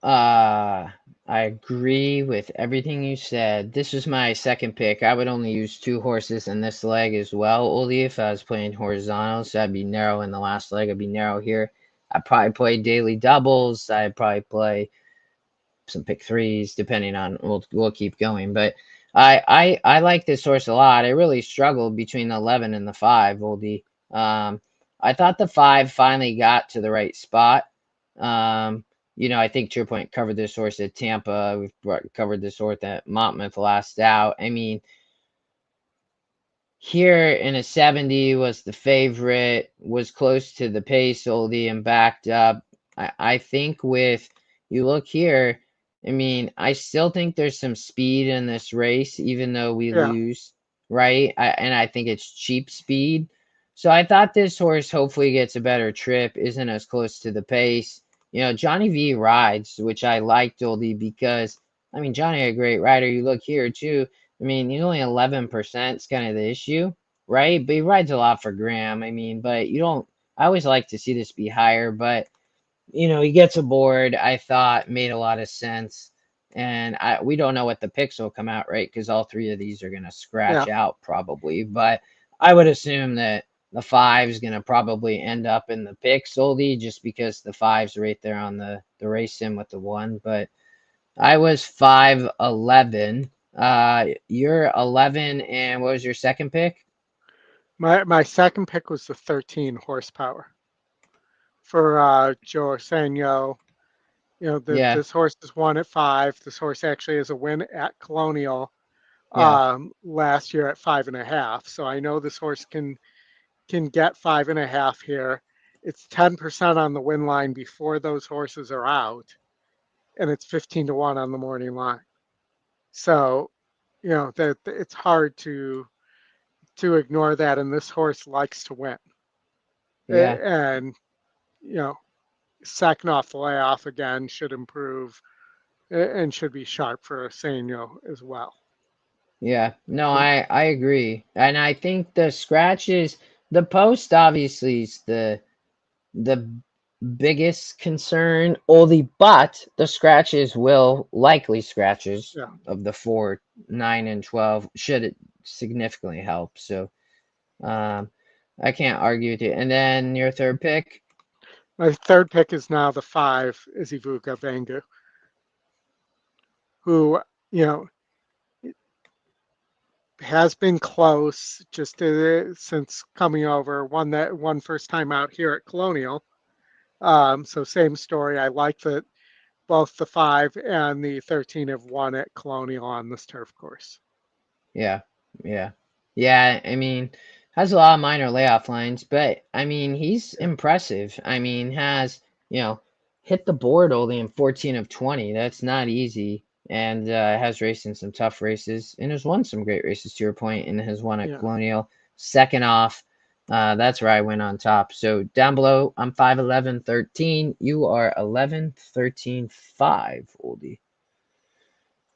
I agree with everything you said. This was my second pick. I would only use 2 horses in this leg as well, Oldie, if I was playing horizontal. So I'd be narrow in the last leg. I'd be narrow here. I'd probably play daily doubles. I'd probably play some pick 3s, depending on. We'll keep going, but I like this horse a lot. I really struggled between the 11 and the 5, Oldie. I thought the 5 finally got to the right spot. I think to your point, covered this horse at Tampa. We've covered this horse at Monmouth last out. I mean, here in a 70 was the favorite, was close to the pace, Oldie, and backed up. I think with you look here, I mean, I still think there's some speed in this race, even though we Yeah, lose, right? And I think it's cheap speed. So I thought this horse hopefully gets a better trip, isn't as close to the pace. Johnny V rides, which I liked, Oldie, because I mean Johnny a great rider. You look here too. I mean, he's only 11% is kind of the issue, right? But he rides a lot for Graham. I mean, but you don't. I always like to see this be higher, but he gets aboard. I thought made a lot of sense, and we don't know what the picks will come out, right? Because all 3 of these are gonna yeah. scratch out probably, but I would assume that the 5 is gonna probably end up in the picks, Oldie, just because the 5's right there on the race sim with the 1. But I was 5'11". You're 11, and what was your second pick? My second pick was the 13 horsepower for Joe Arsenio. Yeah, This horse is won at 5. This horse actually has a win at Colonial yeah, last year at 5.5. So I know this horse can get 5.5 here. It's 10% on the win line before those horses are out, and it's 15 to 1 on the morning line. So, that it's hard to ignore that, and this horse likes to win. yeah, And you know, second off the layoff again should improve and should be sharp for Arsenio as well. yeah. No, I agree, and I think the scratches, the post obviously is the biggest concern, Oldie, but the scratches will likely scratches Yeah. of the 4, 9, and 12 should it significantly help. So um, I can't argue with you. And then your third pick. My third pick is now the 5, Izivuka Vengu, who, you know, has been close just since coming over. Won first time out here at Colonial. So same story. I like that both the 5 and the 13 have won at Colonial on this turf course. Yeah, yeah, yeah. I mean, has a lot of minor layoff lines, but I mean, he's Yeah. impressive. I mean, has hit the board only in 14 of 20. That's not easy. and has raced in some tough races and has won some great races, to your point, and has won at Yeah. Colonial. Second off, that's where I went on top. So down below, I'm 5'11", 13. You are 11, 13, 5, Oldie.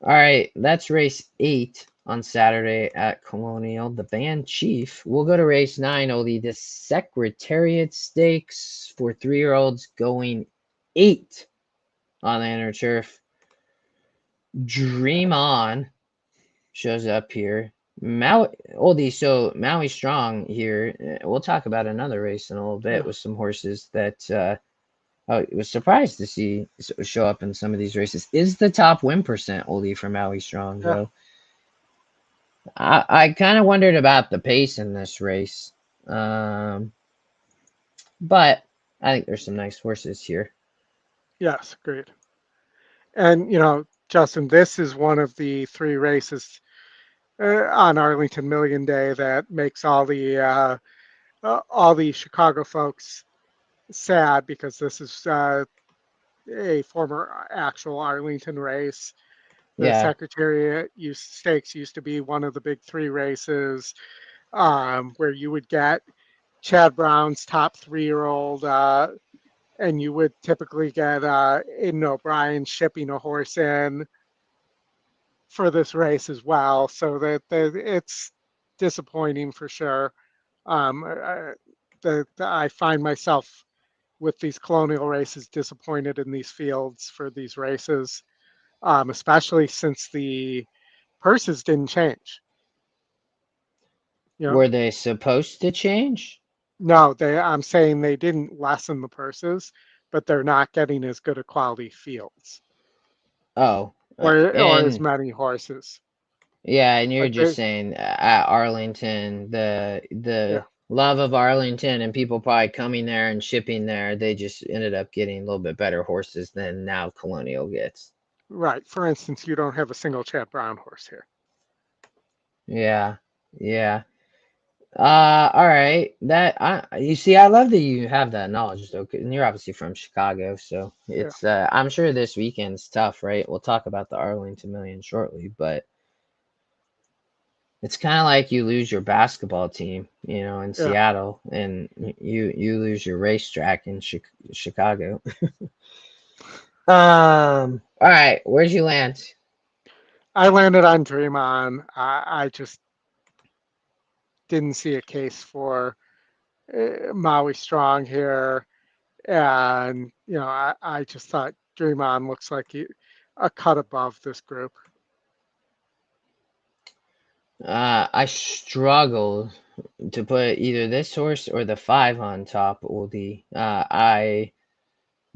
All right, that's race 8 on Saturday at Colonial. The Band Chief. We'll go to race 9, Oldie. The Secretariat Stakes for 3-year-olds going 8 on the inner turf. Dream On shows up here. Oldie, so Maui Strong here. We'll talk about another race in a little bit Yeah. with some horses that I was surprised to see show up in some of these races. Is the top win percent, Oldie, for Maui Strong, Yeah. though? I kind of wondered about the pace in this race. But I think there's some nice horses here. Yes. Great. And Justin, this is one of the 3 races on Arlington Million Day that makes all the Chicago folks sad, because this is a former actual Arlington race. The Yeah, Secretariat Stakes used to be one of the big 3 races, where you would get Chad Brown's top 3-year-old, and you would typically get Aiden O'Brien shipping a horse in for this race as well. So that it's disappointing for sure. I find myself with these Colonial races disappointed in these fields for these races, especially since the purses didn't change. were they supposed to change? No, I'm saying they didn't lessen the purses, but they're not getting as good a quality fields, Oh, or as and many horses. yeah, and you're Like just saying at Arlington, the yeah, love of Arlington and people probably coming there and shipping there, they just ended up getting a little bit better horses than now Colonial gets. right. For instance, you don't have a single Chad Brown horse here. Yeah, yeah. All right. You see, I love that you have that knowledge though, and you're obviously from Chicago, so Yeah, it's I'm sure this weekend's tough, right? We'll talk about the Arlington Million shortly, but it's kind of like you lose your basketball team, in yeah. Seattle, and you lose your racetrack in Chicago. All right, where'd you land? I landed on Dream On. I just didn't see a case for Maui Strong here. And, I just thought Dream On looks like a cut above this group. I struggled to put either this horse or the 5 on top, Oldie. I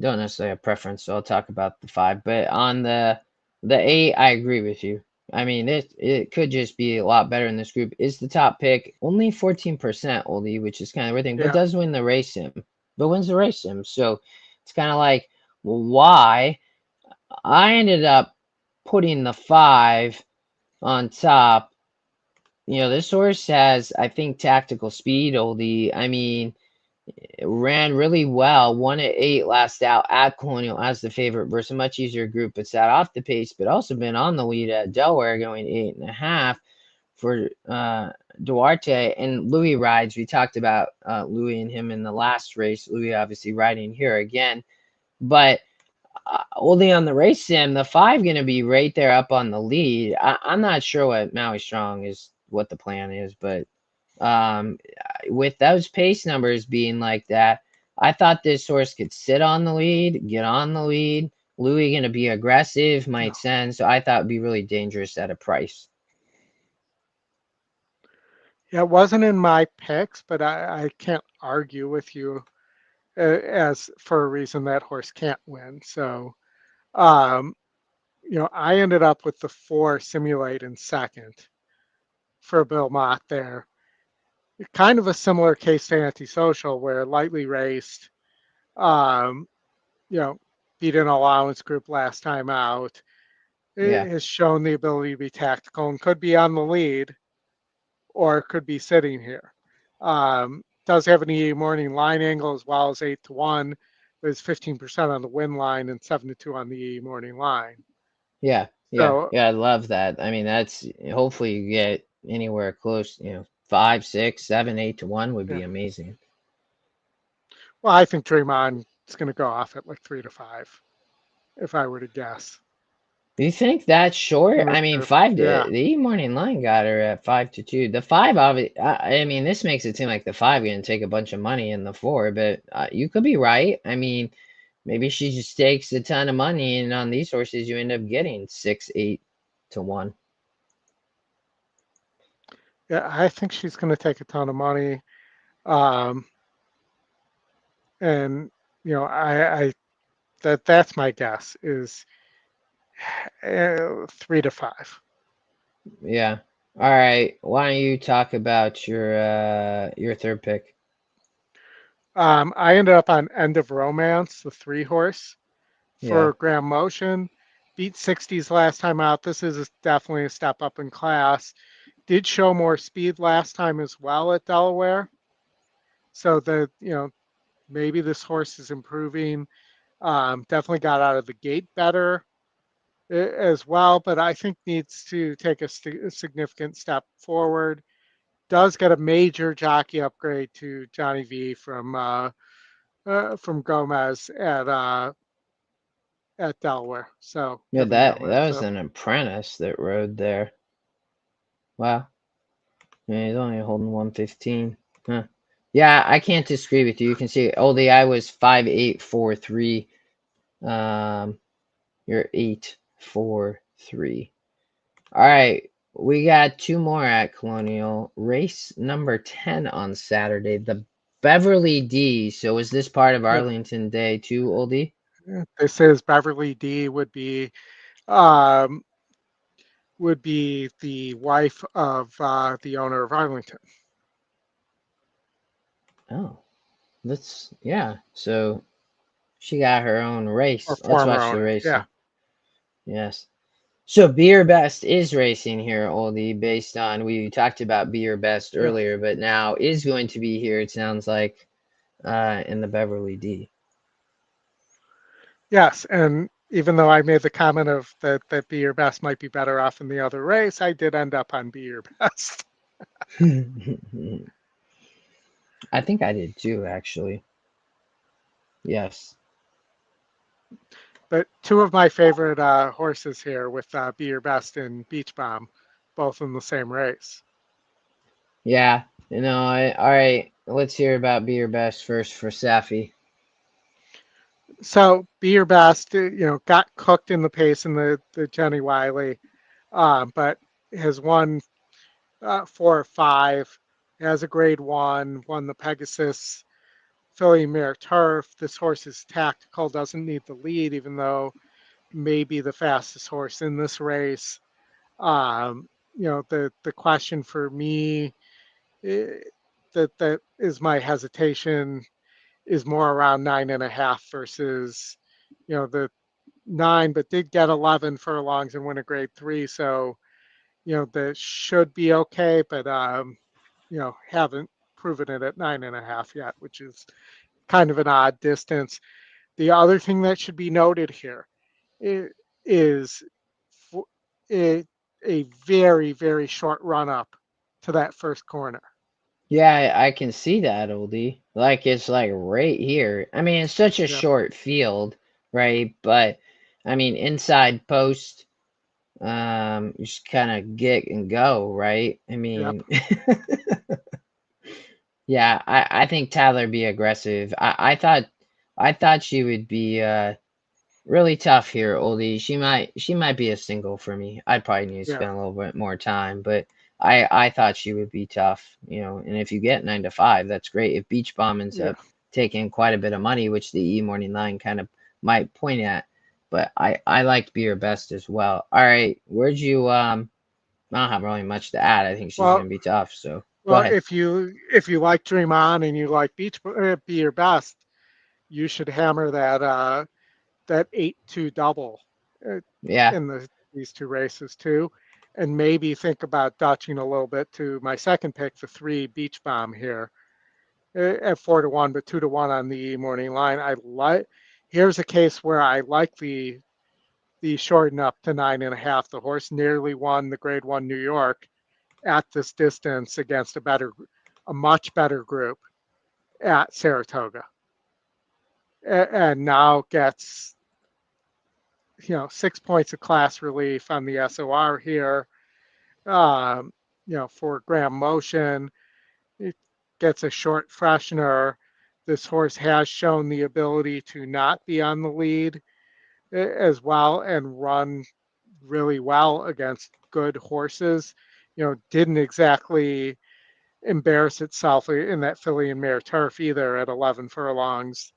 don't necessarily have preference, so I'll talk about the 5. But on the 8, I agree with you. I mean, it could just be a lot better in this group. Is the top pick only 14%, Oldie, which is kind of weird thing, but Yeah. does win the race sim. But wins the race sim. So it's kind of like, well, why? I ended up putting the 5 on top. This horse has, I think, tactical speed, Oldie. I mean, it ran really well, won at 8 last out at Colonial as the favorite versus a much easier group, but sat off the pace, but also been on the lead at Delaware going 8.5 for Duarte and Louis rides. We talked about Louis and him in the last race. Louis obviously riding here again, but only on the race sim, the 5 going to be right there up on the lead. I'm not sure what Maui Strong is, what the plan is, but um, with those pace numbers being like that, I thought this horse could sit on the lead, get on the lead. Louis going to be aggressive, Yeah. might send, so I thought it'd be really dangerous at a price. Yeah, it wasn't in my picks, but I can't argue with you as for a reason that horse can't win. So, um, I ended up with the 4 Simulate in second for Belmont there. Kind of a similar case to Antisocial, where lightly raced, um, you know, beat an allowance group last time out. It Yeah, has shown the ability to be tactical and could be on the lead or could be sitting here. Does have an EA morning line angle as well as 8-1, but is 15% on the win line and 7-2 on the EA morning line. yeah. Yeah, So, yeah, I love that. I mean, that's hopefully you get anywhere close, 5, 6, 7, 8 to 1 would yeah. be amazing. Well, I think Draymond is going to go off at like 3-5, if I were to guess. Do you think that's short? In the I mean, third. five Yeah, to the E morning line got her at 5 to 2. The five, obviously, I mean, this makes it seem like the five going to take a bunch of money in the four, but you could be right. I mean, maybe she just takes a ton of money, and on these horses, you end up getting 6, 8 to 1. yeah. I think she's going to take a ton of money. Um, and I that's my guess is 3-5. Yeah. All right. Why don't you talk about your third pick? I ended up on End of Romance, the 3-horse Yeah. for Graham Motion. Beat 60s last time out. This is definitely a step up in class. Did show more speed last time as well at Delaware. So maybe this horse is improving. Definitely got out of the gate better as well, but I think needs to take a significant step forward. Does get a major jockey upgrade to Johnny V from Gomez at Delaware. So Yeah, Kevin that Gomez. was So an apprentice that rode there. Wow. Yeah, he's only holding 115. Huh. Yeah, I can't disagree with you. You can see Oldie, I was 5, 8, 4, 3. You're 8, 4, 3. All right. We got two more at Colonial. Race number 10 on Saturday. The Beverly D. So is this part of yeah, Arlington Day too, Oldie? this is Beverly D um, would be the wife of the owner of Arlington. Oh, yeah. So she got her own Or race. Let's former watch the owner. race. Yeah. Yes. So Be Your Best is racing here, Oldie, based on we talked about Be Your Best Yeah. earlier, but now is going to be here, it sounds like, in the Beverly D. Yes. And even though I made the comment of that Be Your Best might be better off in the other race, I did end up on Be Your Best. I think I did too, actually. Yes. But two of my favorite horses here with Be Your Best and Beach Bomb, both in the same race. Yeah. All right. Let's hear about Be Your Best first for Safi. So Be Your Best, got cooked in the pace in the Jenny Wiley, but has won 4 or 5. Has a grade one, won the Pegasus Philly Mare Turf. This horse is tactical, doesn't need the lead, even though maybe the fastest horse in this race. The question for me eh, that is my hesitation is more around 9.5 versus the 9, but did get 11 furlongs and win a grade 3. So that should be okay, but haven't proven it at 9.5 yet, which is kind of an odd distance. The other thing that should be noted here is a, a very, very short run up to that first corner. Yeah, I can see that, Oldie. Like it's like right here. I mean, it's such a Yep, short field, right? But I mean, inside post, you just kind of get and go, right? I yep, mean, yeah, I think Tyler be aggressive. I thought she would be really tough here, Oldie. She might be a single for me. I'd probably need to yeah, spend a little bit more time, but I thought she would be tough, and if you get 9 to 5, that's great. If Beach Bomb ends yeah. up taking quite a bit of money, which the E morning line kind of might point at, but I liked Be Your Best as well. All right, where'd you I don't have really much to add. I think she's Well, gonna be tough, so go well, ahead. if you like Dream On and you like Be Your Best, you should hammer that 8-2 double uh, Yeah. in these two races too, and maybe think about dutching a little bit to my second pick, the 3 Beach Bomb here at 4-1, but 2-1 on the morning line. I like. Here's a case where I like the be shortened up to 9.5. The horse nearly won the Grade 1 New York at this distance against a much better group at Saratoga, and now gets 6 points of class relief on the SOR here. For Graham Motion, it gets a short freshener. This horse has shown the ability to not be on the lead as well and run really well against good horses. Didn't exactly embarrass itself in that filly and mare turf either at 11 furlongs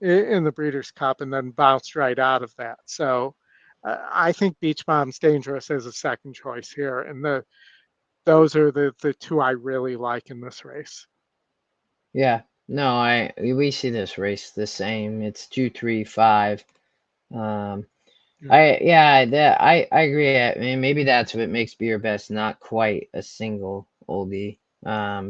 in the Breeders' Cup, and then bounced right out of that. So I think Beach Bomb's dangerous as a second choice here, and those are the two I really like in this race. Yeah, no, we see this race the same. It's 2, 3, 5. I agree. I mean, maybe that's what makes Be Your Best not quite a single oldie.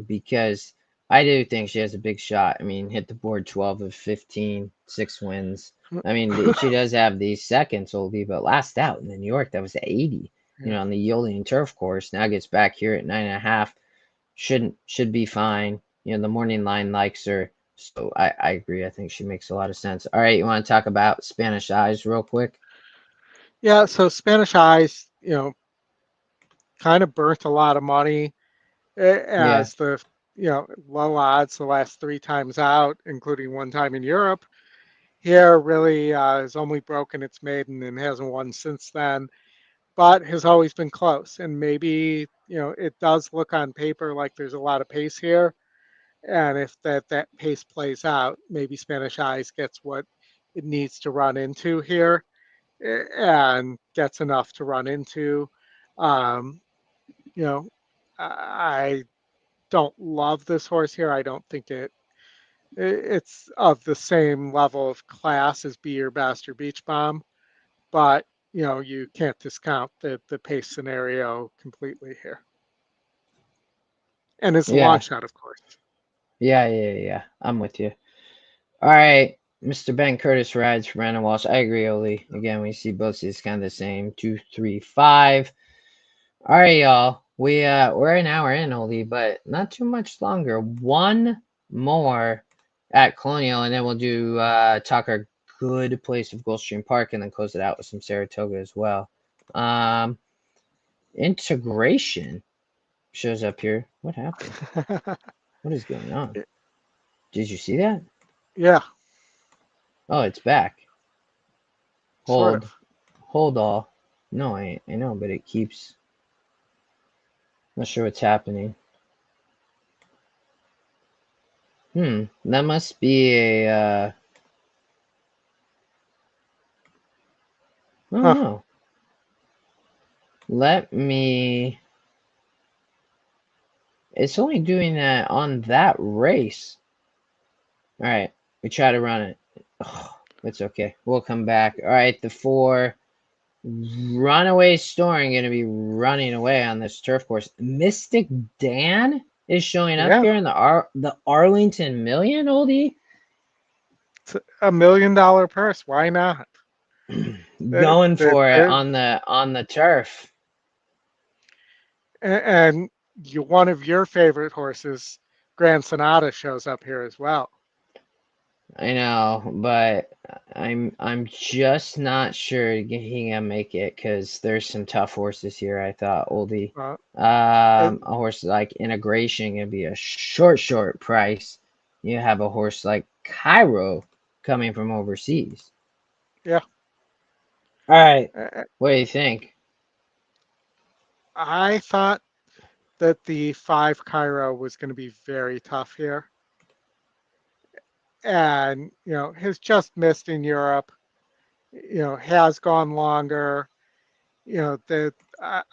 Because I do think she has a big shot. I mean, hit the board 12 of 15, 6 wins. I mean, she does have these seconds oldie, but last out in the New York, that was 80. On the yielding turf course. Now gets back here at 9.5. Should be fine. The morning line likes her. So I agree. I think she makes a lot of sense. All right, you want to talk about Spanish Eyes real quick? Yeah, so Spanish Eyes, kind of burnt a lot of money as the low odds the last 3 times out, including one time in Europe. Here really has only broken its maiden and hasn't won since then, but has always been close. And maybe it does look on paper like there's a lot of pace here, and if that pace plays out, maybe Spanish Eyes gets what it needs to run into here and gets enough to run into. Um, I don't love this horse here. I don't think it's of the same level of class as Be Your Best or Beach Bomb, but you can't discount the pace scenario completely here. And it's a long shot, of course. Yeah. I'm with you. All right. Mr. Ben Curtis rides for Brandon Walsh. I agree, Oli. Again, we see both these kind of the same. 2, 3, 5. All right, y'all. We're an hour in, Oli, but not too much longer. One more at Colonial, and then we'll do talk our good place of Gulfstream Park, and then close it out with some Saratoga as well. Integration shows up here. What happened? What is going on? Did you see that? Yeah. Oh, it's back. Sort of. Hold all. No, I know, but it keeps. Not sure what's happening. That must be a. Oh no. Let me. It's only doing that on that race. All right, we try to run it. Oh, it's okay. We'll come back. All right, the 4 Runaway Storing going to be running away on this turf course. Mystic Dan is showing up here in the Arlington Million, Oldie. It's $1 million purse. Why not? Going for it on the turf. And one of your favorite horses, Grand Sonata, shows up here as well. I know, but I'm just not sure he can make it because there's some tough horses here. I thought Oldie, a horse like Integration gonna be a short price. You have a horse like Cairo coming from overseas. Yeah. All right. What do you think? I thought that the 5 Cairo was going to be very tough here. And, has just missed in Europe, has gone longer, that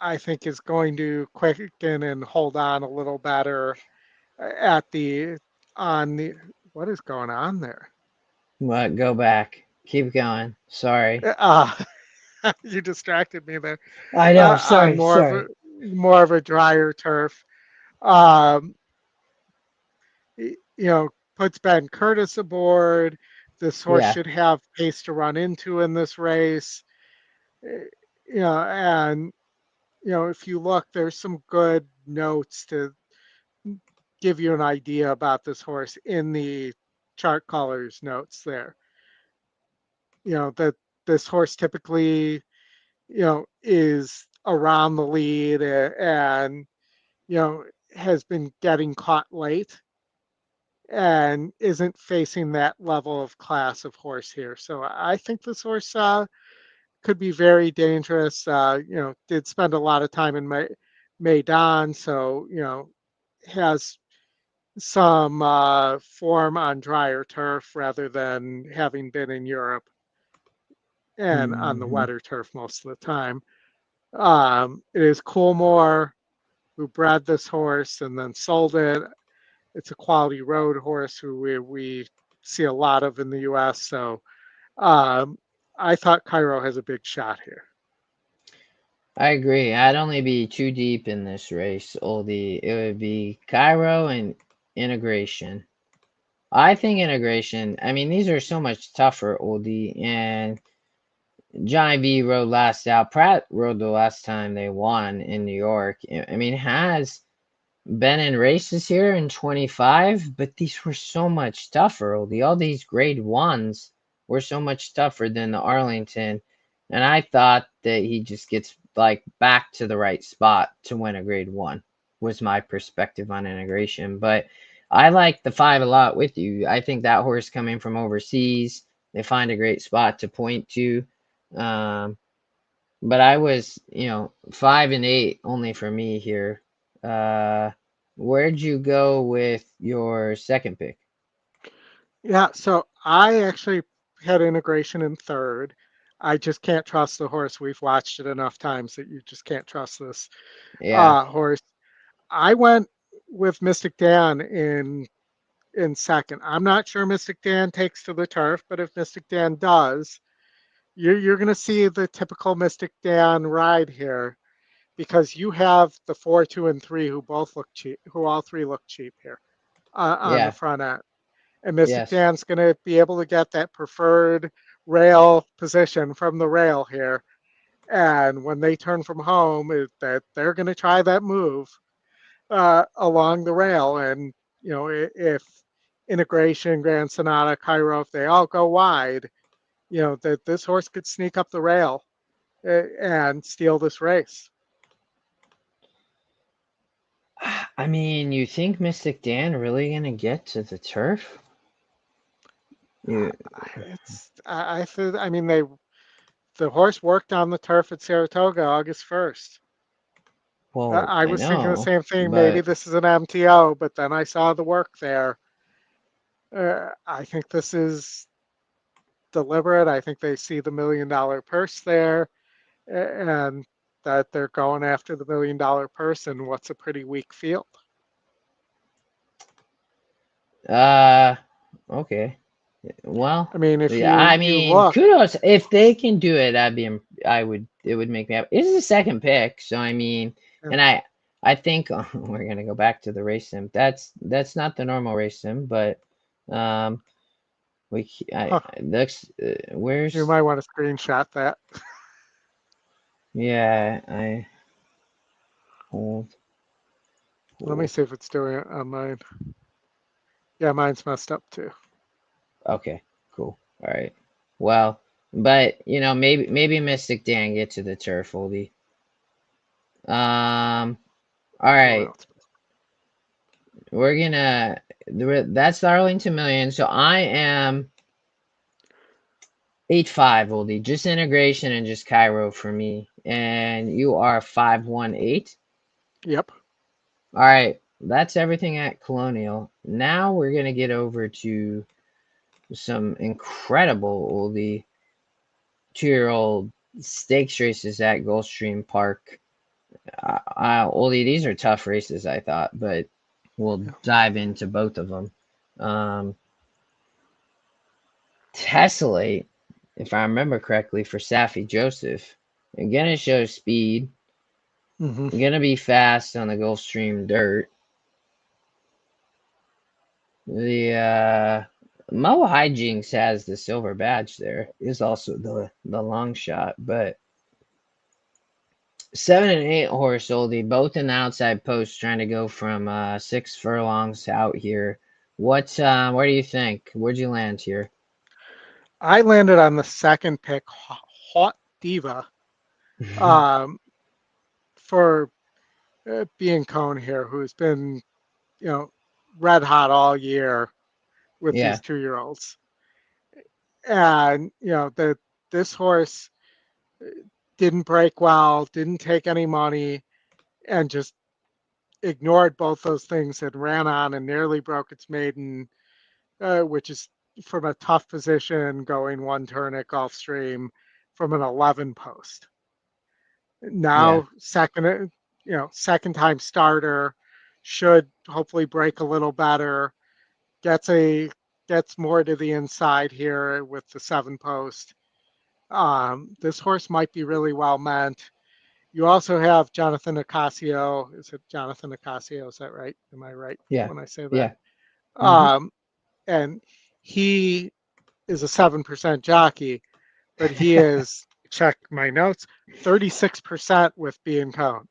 I think is going to quicken and hold on a little better what is going on there? What? Go back. Keep going. Sorry. You distracted me there. I know. Sorry. More of a drier turf. Puts Ben Curtis aboard. This horse should have pace to run into in this race. And if you look, there's some good notes to give you an idea about this horse in the chart colors notes there. That this horse typically, is around the lead and, has been getting caught late and isn't facing that level of class of horse here. So I think this horse could be very dangerous. Did spend a lot of time in Maidan, so has some form on drier turf rather than having been in Europe and on the Mhm. wetter turf most of the time. It is Coolmore who bred this horse and then sold it. It's a quality road horse who we see a lot of in the U.S. So I thought Cairo has a big shot here. I agree. I'd only be too deep in this race, Oldie. It would be Cairo and integration. I think integration, I mean, these are so much tougher, Oldie. And Johnny V rode last out. Pratt rode the last time they won in New York. I mean, has been in races here in 25, but these were so much tougher. All these grade ones were so much tougher than the Arlington. And I thought that he just gets like back to the right spot to win a grade one, was my perspective on integration. But I like the 5 a lot with you. I think that horse coming from overseas, they find a great spot to point to. Um, but I was, 5 and 8 only for me here. Uh, where'd you go with your second pick? Yeah, so I actually had integration in third. I just can't trust the horse. We've watched it enough times that you just can't trust this Yeah, horse. I went with Mystic Dan in second. I'm not sure Mystic Dan takes to the turf, but if Mystic Dan does, you're going to see the typical Mystic Dan ride here because you have the 4, 2, and 3 who both look cheap, who all three look cheap here on the yeah, front end. And Mystic yes. Dan's going to be able to get that preferred rail position from the rail here. And when they turn from home, that they're going to try that move along the rail. And if Integration, Grand Sonata, Cairo, if they all go wide, that this horse could sneak up the rail and steal this race. I mean, you think Mystic Dan really gonna get to the turf? You, I mean, the horse worked on the turf at Saratoga August 1st. well, I I was thinking the know, same thing. Maybe but this is an MTO, but then I saw the work there. I think this is deliberate. I think they see the $1 million purse there and that they're going after the $1 million purse and what's a pretty weak field. uh, okay. Well, I mean, if yeah, you I you mean, look, kudos if they can do it. I would, it would make me happy. This is the second pick, so I mean, yeah, and I think we're gonna go back to the race sim. That's not the normal race sim, but um, huh, that's you where's might want to screenshot that. yeah, I hold Let me hold. see if it's doing it on mine. Yeah, mine's messed up too. Okay, cool. All right. Well, but maybe Mystic Dan get to the turf, Oldie. All Someone right. else. We're gonna that's the Arlington Million. So I am 8-5, Oldie. Just integration and just Cairo for me. And you are 5-1-8. Yep. All right. That's everything at Colonial. Now we're gonna get over to some incredible Oldie 2-year-old stakes races at Gulfstream Park. Oldie, these are tough races, I thought, but we'll Yeah. dive into both of them. Um, Tessellate, if I remember correctly, for Safi Joseph. I'm gonna show speed. Mm-hmm. I'm gonna be fast on the Gulfstream dirt. The Mo Hijinks has the silver badge there. Is also the long shot, but 7 and 8 horse Oldie, both in the outside post, trying to go from 6 furlongs out here. Where do you think? Where'd you land here? I landed on the second pick, Hot Diva, um, for being Cone here, who's been, you know, red hot all year with Yeah, these 2-year-olds. And, this horse didn't break well, didn't take any money, and just ignored both those things and ran on and nearly broke its maiden, which is from a tough position going one turn at Gulfstream from an 11 post. yeah, Now, second time starter, should hopefully break a little better, gets more to the inside here with the 7 post. This horse might be really well meant. You also have Jonathan Ocasio. Is it Jonathan Ocasio? Is that right? Am I right yeah, when I say that? yeah. Hmm. Um, and he is a 7% jockey, but he is, check my notes, 36% with being Cone.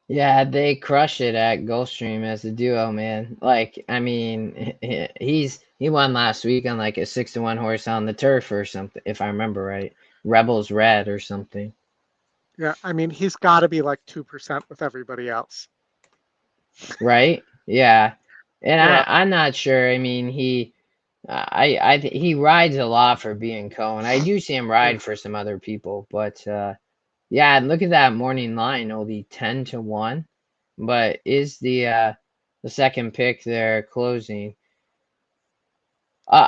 Yeah, they crush it at Gulfstream as a duo, man. Like, I mean, he won last week on like a 6-1 horse on the turf or something, if I remember right. Rebels Red or something. Yeah, I mean, he's got to be like 2% with everybody else. Right? Yeah. And Yeah, I'm not sure. I mean, he rides a lot for being Cohen. I do see him yeah. ride for some other people, but yeah, and look at that morning line, only 10-1. But is the second pick there closing? Uh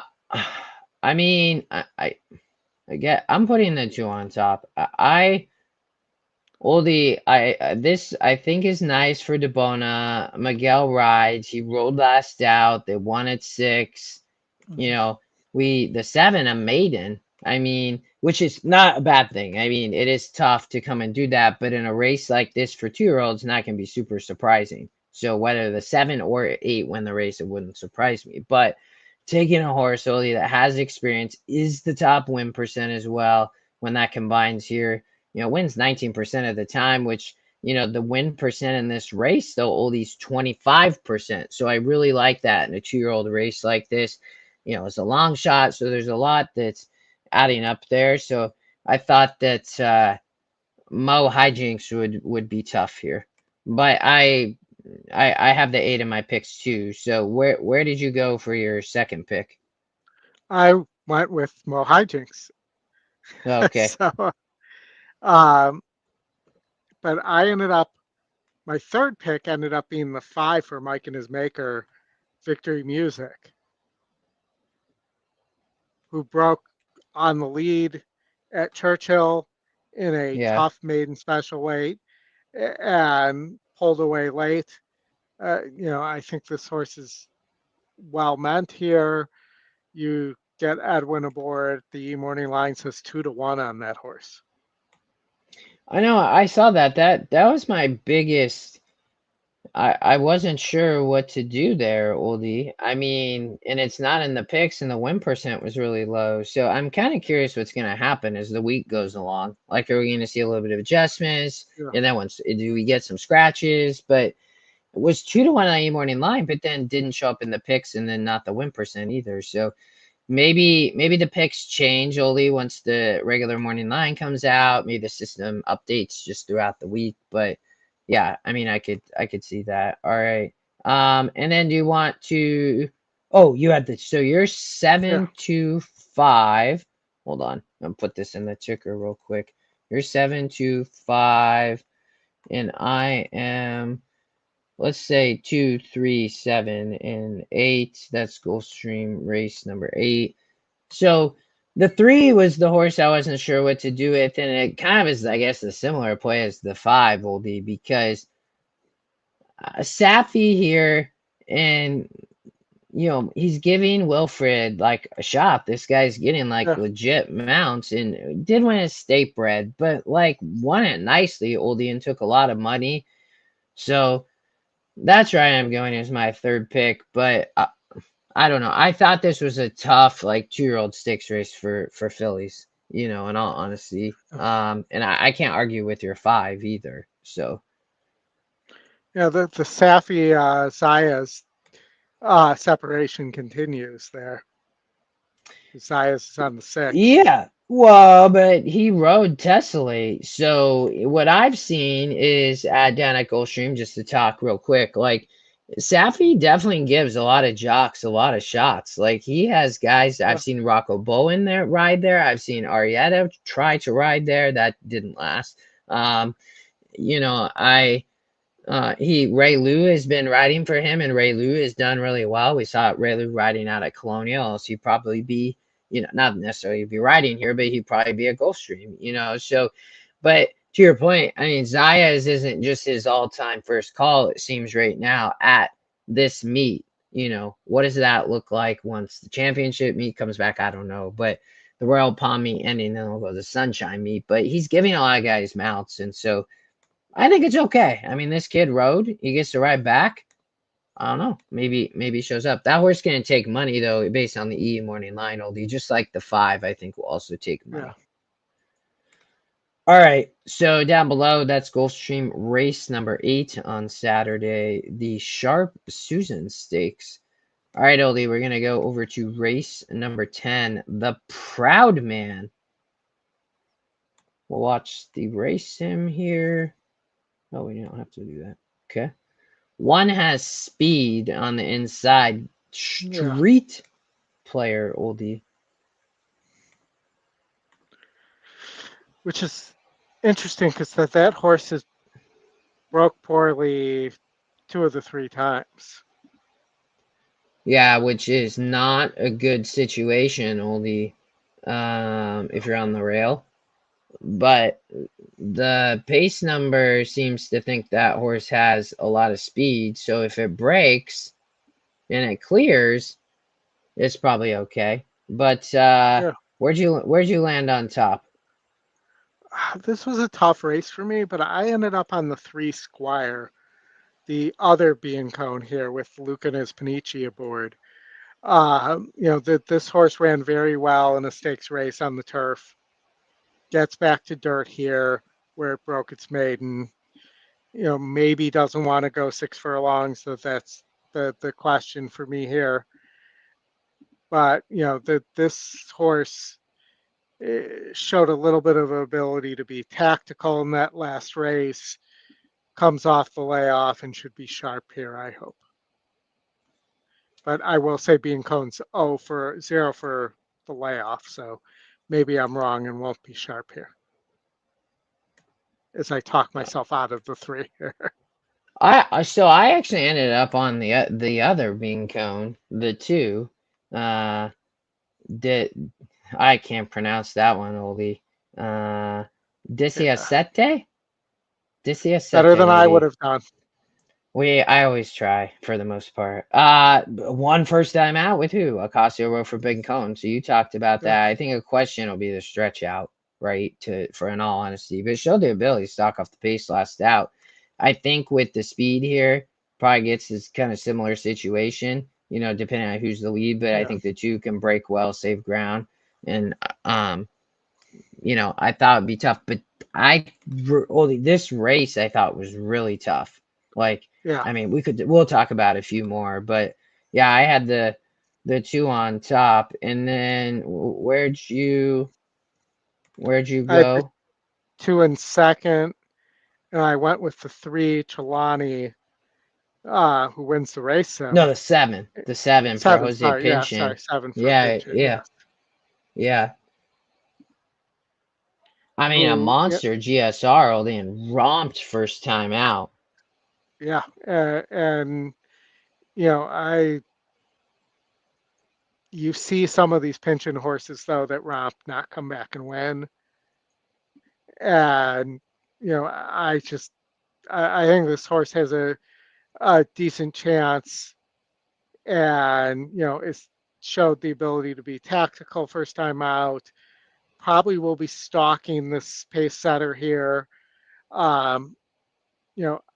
I mean, I get I'm putting the 2 on top. Oldie, this I think is nice for DeBona. Miguel rides. He rolled last out. They won at 6. You Mhm. know, the 7 a maiden. I mean, which is not a bad thing. I mean, it is tough to come and do that, but in a race like this for 2-year-olds, that can be super surprising. So whether the 7 or 8 win the race, it wouldn't surprise me. But taking a horse Oldie that has experience is the top win percent as well when that combines here. Wins 19% of the time, which, the win percent in this race, though, Oldie's 25%. So I really like that in a 2-year-old race like this. It's a long shot, so there's a lot that's adding up there. So I thought that Mo hijinks would be tough here. But I have the 8 in my picks too. So where did you go for your second pick? I went with Mo Hijinks. Okay. So, um, but my third pick ended up being the 5 for Mike and his maker, Victory Music, who broke on the lead at Churchill in a Yeah. tough maiden special weight and pulled away late. I think this horse is well meant here. You get Edwin aboard. The morning line says 2-1 on that horse. I know I saw that. That was my biggest. I wasn't sure what to do there, Oldie. I mean, and it's not in the picks, and the win percent was really low. So I'm kind of curious what's going to happen as the week goes along. Like, are we going to see a little bit of adjustments? Yeah. And then once do we get some scratches? But it was 2-1 on a morning line, but then didn't show up in the picks, and then not the win percent either. So maybe the picks change only once the regular morning line comes out. Maybe the system updates just throughout the week. But yeah, I mean, I could see that. All right. And then do you want to? Oh, you had the so you're Yeah. 7-5. Hold on, I'm gonna put this in the ticker real quick. You're 7-5, and I am, let's say, 2, 3, 7, and 8. That's Gulfstream race number 8. So the 3 was the horse I wasn't sure what to do with, and it kind of is, I guess, a similar play as the 5 will be because Safi here, and he's giving Wilfred like a shot. This guy's getting like Yeah. legit mounts and did win a state bred, but like won it nicely, Oldie, and took a lot of money. So that's where I am going as my third pick, but I don't know. I thought this was a tough, like 2-year-old stakes race for fillies. in all honesty. And I can't argue with your 5 either. So Yeah, the Safi Zayas separation continues there. Zayas is on the 6. yeah, well, but he rode Tessellate. So what I've seen is down at Gulfstream, just to talk real quick, like Safi definitely gives a lot of jocks a lot of shots. Like he has guys. I've Yeah, seen Rocco Bowen there ride there. I've seen Arietta try to ride there. That didn't last. Um, I Ray Lou has been riding for him, and Ray Lou has done really well. We saw Ray Lou riding out at Colonial, else he'd probably be, not necessarily be riding here, but he'd probably be a Gulfstream. So, but to your point, I mean, Zayas isn't just his all-time first call. It seems right now at this meet. What does that look like once the championship meet comes back? I don't know, but the Royal Palm meet ending, then we'll go to the Sunshine meet. But he's giving a lot of guys mounts, and so I think it's okay. I mean, this kid rode. He gets to ride back. I don't know. Maybe he shows up. That horse gonna take money though, based on the E morning line oldie. Just like the 5, I think will also take yeah. money. All right. So down below, that's Gulfstream race number 8 on Saturday, the Sharp Susan Stakes. All right, oldie, we're gonna go over to race number 10, the Proud Man. We'll watch the race sim here. Oh, we don't have to do that. Okay. One has speed on the inside. Yeah. Street player, oldie. Which is interesting because that horse has broke poorly 2 of the 3 times. Yeah, which is not a good situation, oldie. If you're on the rail. But the pace number seems to think that horse has a lot of speed. So if it breaks and it clears, it's probably okay. But Yeah. where'd you land on top? This was a tough race for me, but I ended up on the 3 Squire, the other bean cone here with Luca and his Panici aboard. This horse ran very well in a stakes race on the turf. Gets back to dirt here where it broke its maiden. Maybe doesn't want to go 6 furlongs, so that's the question for me here. But this horse showed a little bit of ability to be tactical in that last race. Comes off the layoff and should be sharp here, I hope. But I will say Bean Cone's 0 for the layoff, so maybe I'm wrong and won't be sharp here as I talk myself out of the 3 here. I actually ended up on the other bean cone, the 2. Uh, did I can't pronounce that one, oldie. Uh, Yeah. Disiasete? Better Disiasete, than I would maybe. have done. I always try for the most part. One first time out with who? Ocasio wrote for Big Cone. So you talked about Yeah. that. I think a question will be the stretch out, right? For in all honesty, but it showed the ability to stock off the pace last out. I think with the speed here, probably gets this kind of similar situation, depending on who's the lead. But I Yeah. think the 2 can break well, save ground, and I thought it'd be tough. But this race I thought was really tough. Like, Yeah. I mean, we'll talk about a few more, but yeah, I had the 2 on top, and then where'd you I picked go? 2 in second, and I went with the 3 Trelawney, who wins the race. No, the 7 for 7, Jose sorry. Yeah, sorry. Pinchin. 7 for Yeah, Pinchin. yeah, Yes. yeah. I mean, a Yeah. monster GSR all in romped first time out. Yeah. And, you know, I, you see some of these Pinchin horses, though, that romp not come back and win. And, I think this horse has a decent chance and, it's showed the ability to be tactical first time out. Probably will be stalking this pace setter here. Um,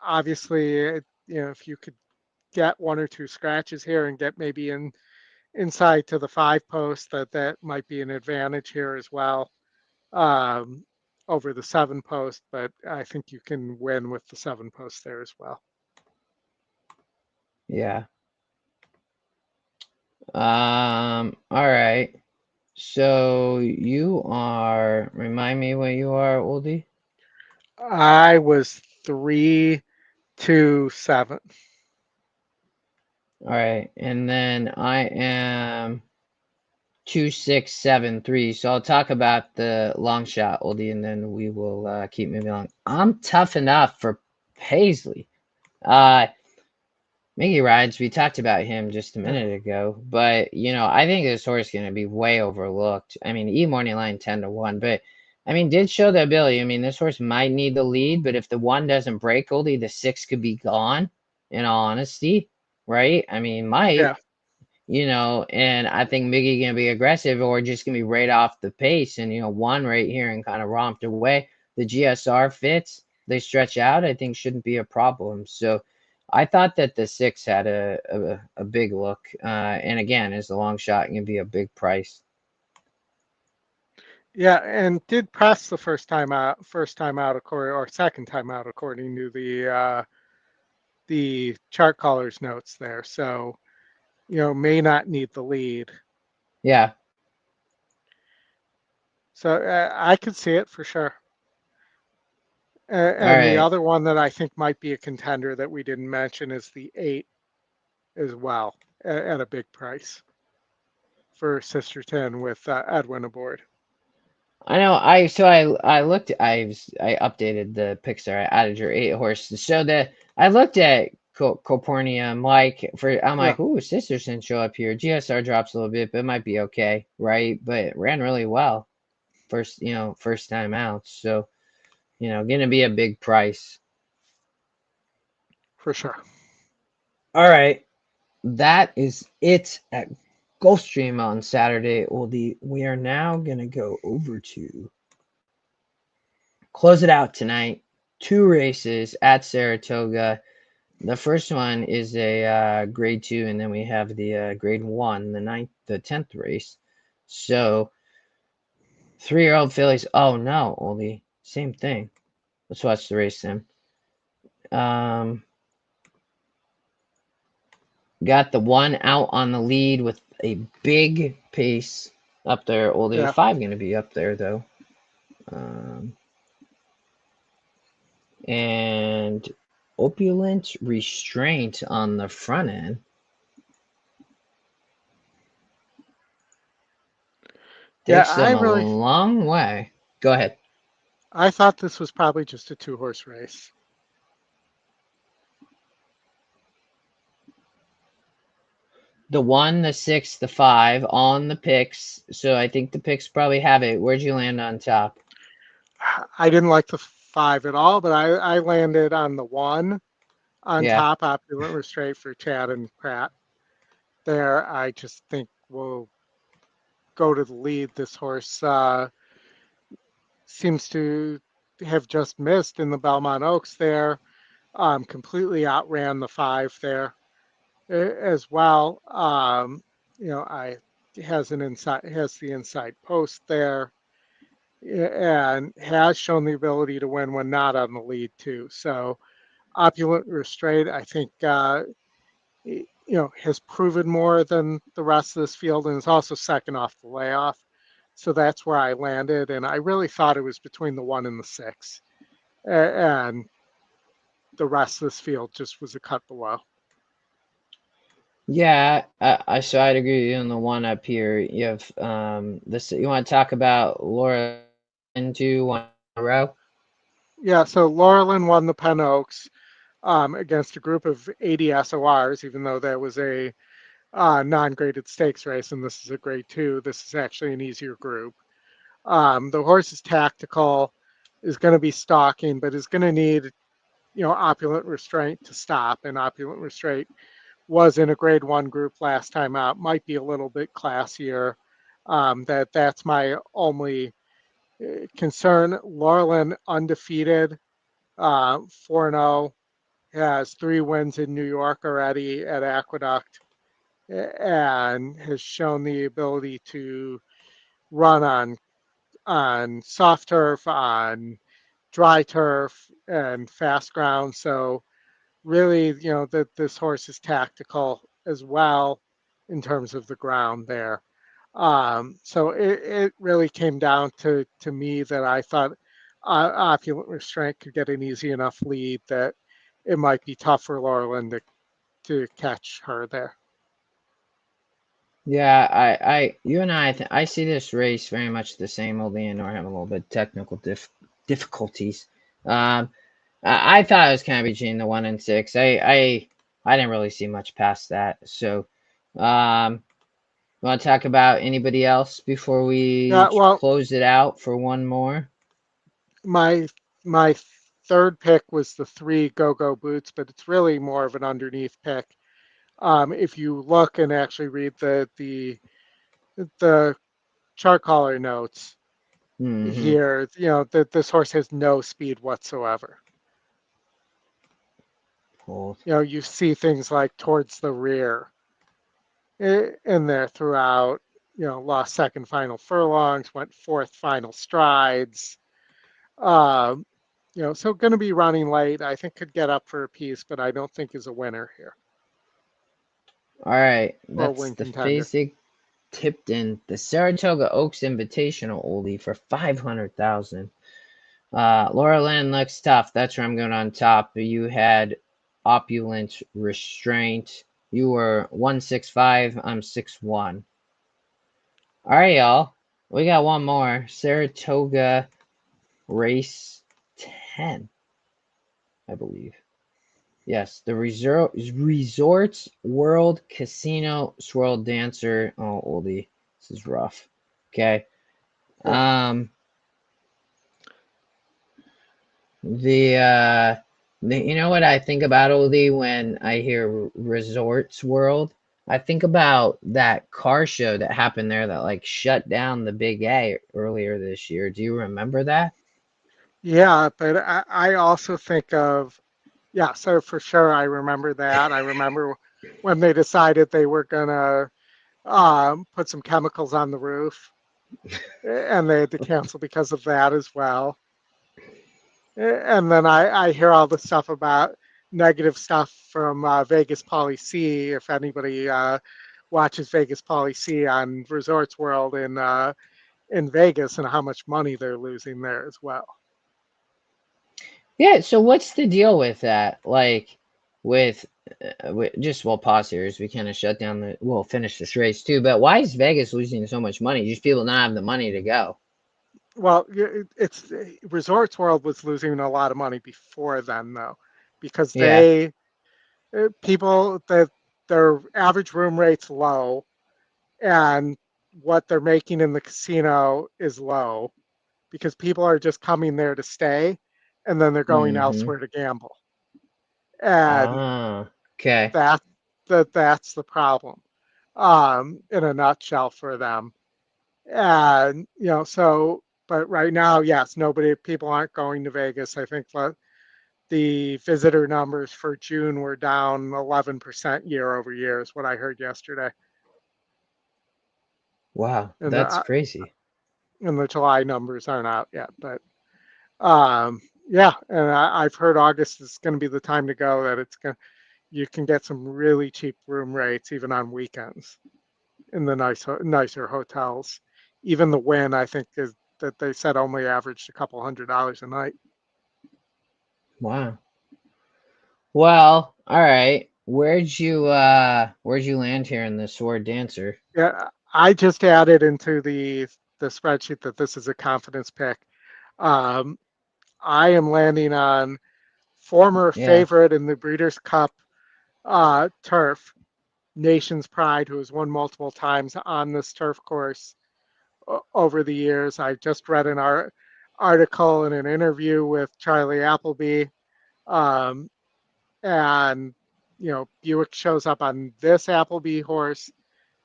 Obviously, if you could get 1 or 2 scratches here and get maybe inside to the 5 post, that might be an advantage here as well. over the 7-post, but I think you can win with the 7-post there as well. Yeah. All right. So you are, remind me what you are, Oldie? I was 3, 2, 7. All right. And then I am 2, 6, 7, 3. So I'll talk about the long shot, Oldie, and then we will keep moving on. I'm tough enough for Paisley. Mickey Rides, we talked about him just a minute ago, but I think this horse is going to be way overlooked. I mean, morning line 10-1, but I mean, did show the ability. I mean, this horse might need the lead, but if the 1 doesn't break, Oldie, the 6 could be gone. In all honesty, right? I mean, might. Yeah. And I think Miggy gonna be aggressive or just gonna be right off the pace and 1 right here and kind of romped away. The GSR fits, they stretch out, I think shouldn't be a problem. So I thought that the 6 had a big look. And again, is a long shot and can be a big price. Yeah, and did press the first time out, according, or second time out, according to the chart caller's notes there. So, may not need the lead. Yeah. So I could see it for sure. All And the right. other one that I think might be a contender that we didn't mention is the 8 as well, at a big price for Sisterton with Edwin aboard. I know. I looked. I updated the Pixar. I added your 8 horses. So I looked at Copornia. I'm like, Yeah, ooh, Sisters didn't show up here. GSR drops a little bit, but it might be okay, right? But it ran really well first time out. So gonna be a big price. for sure. All right, that is it at Gulfstream on Saturday. We are now gonna go over to close it out tonight. 2 races at Saratoga. The first one is a grade 2, and then we have the grade 1, the 10th race. So 3-year-old fillies. Oh no, only same thing. Let's watch the race then. Got the 1 out on the lead with a big pace up there. Oldie, Yeah. 5 going to be up there though. And Opulent Restraint on the front end. Yeah, Takes them a long way. Go ahead. I thought this was probably just a 2-horse race. The 1, the 6, the 5 on the picks. So I think the picks probably have it. Where'd you land on top? I didn't like the 5 at all, but I landed on the 1 on top, Opulent Restraint for Chad and Pratt. There, I just think we'll go to the lead. This horse seems to have just missed in the Belmont Oaks there. Completely outran the 5 there as well. I has the inside post there, and has shown the ability to win when not on the lead too. So Opulent Restraint, I think, has proven more than the rest of this field, and is also second off the layoff. So that's where I landed, and I really thought it was between the 1 and the 6, and the rest of this field just was a cut below. Yeah, so I'd agree with you on the 1 up here. You have this. You want to talk about Laura into 1 in a row? Yeah, so Laurelin won the Penn Oaks against a group of 80 SORs, even though that was a non-graded stakes race, and this is a grade 2. This is actually an easier group. The horse is tactical, is going to be stalking, but is going to need, Opulent Restraint to stop. And Opulent Restraint was in a grade 1 group last time out. Might be a little bit classier. That's my only concern. Laurelin undefeated, 4-0, has 3 wins in New York already at Aqueduct, and has shown the ability to run on on soft turf, on dry turf, and fast ground. So really, that this horse is tactical as well in terms of the ground there. So it really came down to me that I thought Opulent Restraint could get an easy enough lead that it might be tough for Laurelin to catch her there. Yeah, you and I see this race very much the same. Only and or have a little bit technical difficulties. Um, I thought it was kind of between the 1 and 6. I didn't really see much past that. So, want to talk about anybody else before we Yeah, well, close it out for one more? my my third pick was the 3 Go Go Boots, but it's really more of an underneath pick. If you look and actually read the chart caller notes Mm-hmm. here, that this horse has no speed whatsoever. Cool. You see things like towards the rear in there throughout. Lost second final furlongs, went fourth final strides. Um, so going to be running late. I think could get up for a piece, but I don't think is a winner here All right, or a that's win the contender. Phasig Tipton, the Saratoga Oaks Invitational Oldie for 500,000. Laura Lynn looks tough. That's where I'm going on top. You had Opulent Restraint. You were 165. I'm 6'1". All right, y'all. We got one more. Saratoga Race 10, I believe. Yes, the Resorts World Casino Swirl Dancer. Oh, oldie. This is rough. Okay. Yeah. You know what I think about oldie when I hear Resorts World? I think about that car show that happened there that like shut down the Big A earlier this year. Do you remember that? Yeah, but I also think of, yeah, so for sure I remember that. I remember when they decided they were gonna put some chemicals on the roof, and they had to cancel because of that as well. And then I hear all the stuff about negative stuff from Vegas Poly C. If anybody watches Vegas Poly C on Resorts World in Vegas, and how much money they're losing there as well. Yeah, so what's the deal with that? Like with, just we'll pause here as we kind of shut down we'll finish this race too, but why is Vegas losing so much money? Just people not have the money to go. Well, it's Resorts World was losing a lot of money before then, though, because Yeah. people that their average room rate's low, and what they're making in the casino is low because people are just coming there to stay, and then they're going Mm-hmm. elsewhere to gamble, and Ah, okay. that that's the problem, in a nutshell for them. And so, but right now, yes, people aren't going to Vegas. I think the visitor numbers for June were down 11% year over year, is what I heard yesterday. Wow, And that's crazy. the July numbers aren't out yet, but yeah, and I've heard August is going to be the time to go. That you can get some really cheap room rates even on weekends in the nicer hotels. Even the Wynn, I think, is that they said only averaged a couple $100 a night. Wow. Well, all right. Where'd you land here in the Sword Dancer? Yeah, I just added into the spreadsheet that this is a confidence pick. Um, I am landing on former Yeah. favorite in the Breeders' Cup turf, Nation's Pride, who has won multiple times on this turf course over the years. I just read an article and an interview with Charlie Appleby, um, and Buick shows up on this Appleby horse,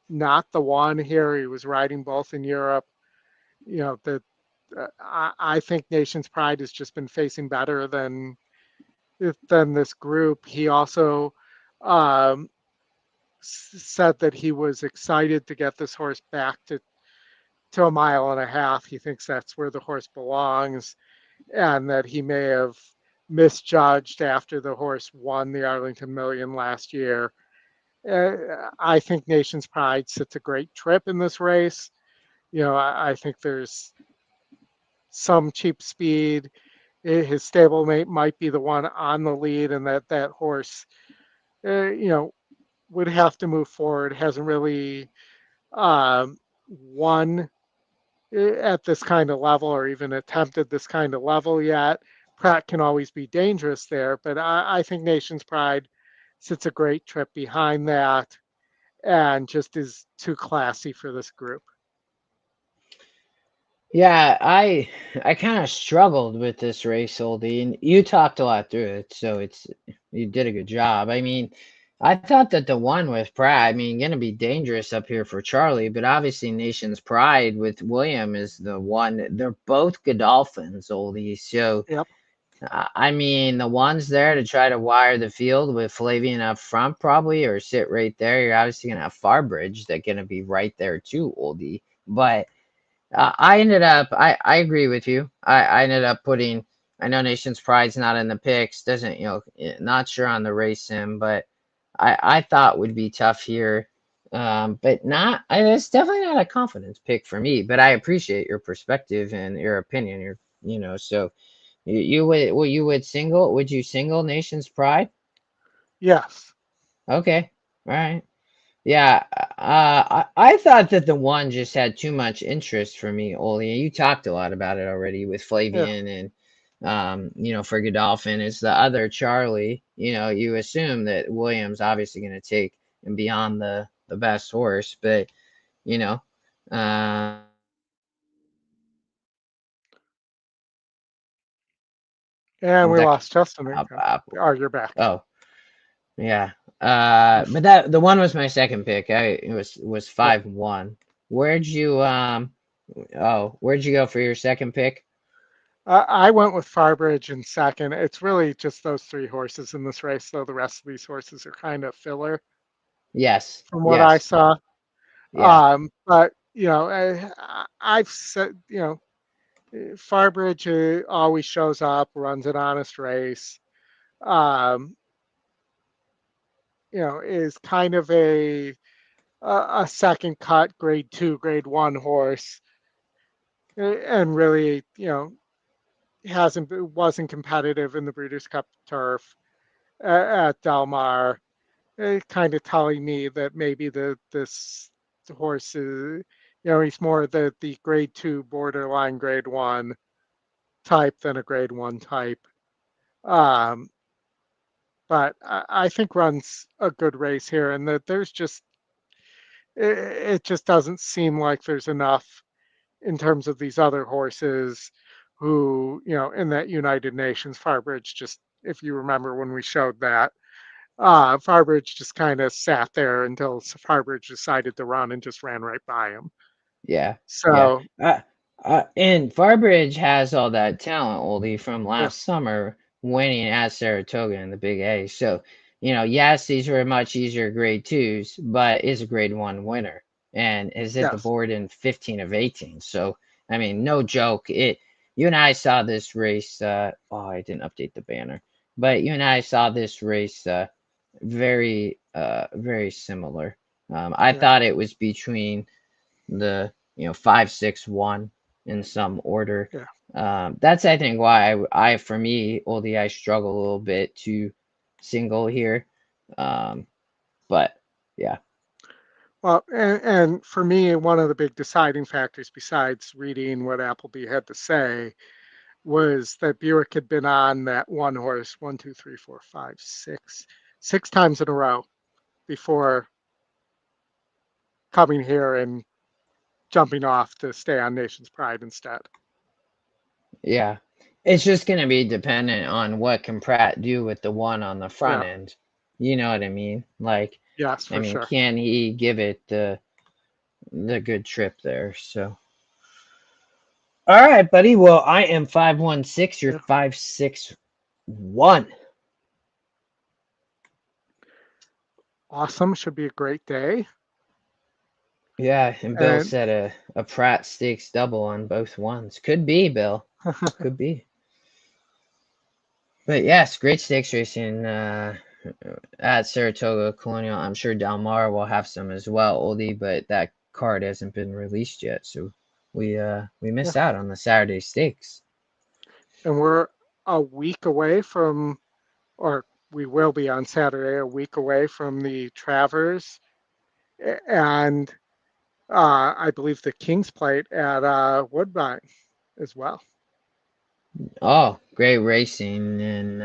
not the one here. He was riding both in Europe. That I think Nation's Pride has just been facing better than this group. He also um, said that he was excited to get this horse back to a mile and a half. He thinks that's where the horse belongs, and that he may have misjudged after the horse won the Arlington Million last year. I think Nation's Pride sits a great trip in this race. I think there's some cheap speed. His stablemate might be the one on the lead, and that horse, would have to move forward. Hasn't really won at this kind of level or even attempted this kind of level yet. Pratt can always be dangerous there, but I think Nation's Pride sits a great trip behind that and just is too classy for this group. Yeah, I kind of struggled with this race, Oldie, and you talked a lot through it, so you did a good job. I mean, I thought that the one with Pratt, I mean, gonna be dangerous up here for Charlie, but obviously Nation's Pride with William is the one. They're both Godolphins, Oldie. So Yep. I mean, the ones there to try to wire the field with Flavian up front, probably, or sit right there. You're obviously gonna have Farbridge that gonna be right there too, Oldie, but. I ended up, I agree with you. I ended up putting, I know Nation's Pride's not in the picks, doesn't, not sure on the race sim, but I thought would be tough here. But not, it's definitely not a confidence pick for me, but I appreciate your perspective and your opinion. So would you single Nation's Pride? Yes. Okay. All right. Yeah, I thought that the one just had too much interest for me, Oli. You talked a lot about it already with Yeah. Flavian and for Godolphin is the other Charlie. You assume that Williams obviously going to take and be on the best horse, but you know, And we that lost Justin up, again. up. Oh, you're back. Oh, yeah. But that the one was my second pick. It was Yeah. 5-1. Where'd you where'd you go for your second pick? I went with Farbridge in second. It's really just those three horses in this race, though the rest of these horses are kind of filler Yes. from what I Yes. saw. Yeah. But I've said, Farbridge always shows up, runs an honest race. Um, is kind of a second cut grade 2, grade 1 horse, and really, wasn't competitive in the Breeders' Cup turf at Del Mar. Kind of telling me that maybe this horse is, he's more the grade 2 borderline grade 1 type than a grade 1 type. Um, but I think runs a good race here, and that there's just it just doesn't seem like there's enough in terms of these other horses who, in that United Nations, Farbridge just, if you remember when we showed that, Farbridge just kind of sat there until Farbridge decided to run and just ran right by him. Yeah. Yeah. So, And Farbridge has all that talent, Oldie, from yeah, last summer winning at Saratoga in the Big A. So, yes, these were much easier grade twos, but is a grade one winner and has hit the yes, board in 15 of 18. So, I mean, no joke. You and I saw this race. I didn't update the banner, but you and I saw this race very, very similar. I yeah, thought it was between the 5-6-1 in some order. yeah. That's I think why I for me Oldie I struggle a little bit to single here. Um, but yeah, Well, and for me, one of the big deciding factors, besides reading what Appleby had to say, was that Buick had been on that one horse one, two, three, four, five, six times in a row before coming here and jumping off to stay on Nation's Pride instead. yeah. It's just gonna be dependent on what can Pratt do with the one on the front Yeah, end. You know what I mean? Like, yes, I for mean, sure. can he give it the good trip there? So all right, buddy. Well, I am 5-1-6. You're Yeah. 5-6-1. Awesome. Should be a great day. Yeah, and Bill And said a Pratt Stakes double on both ones. Could be, Bill. Could be. But yes, great stakes racing at Saratoga Colonial. I'm sure Del Mar will have some as well, Oldie, but that card hasn't been released yet, so we yeah, missed out on the Saturday stakes. and we're a week away from, or we will be on Saturday, a week away from the Travers and I believe the King's Plate at Woodbine as well. Oh, great racing in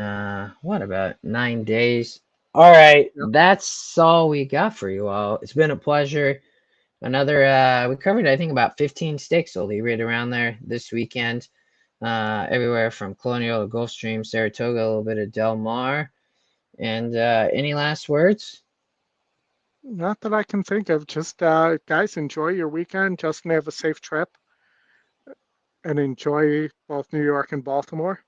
what about 9 days? All right, Yep. that's all we got for you all. It's been a pleasure. Another we covered I think about 15 stakes, Oldie, right around there this weekend. Everywhere from Colonial to Gulfstream, Saratoga, a little bit of Del Mar. And any last words? Not that I can think of. Just guys, enjoy your weekend. Justin, have a safe trip and enjoy both New York and Baltimore.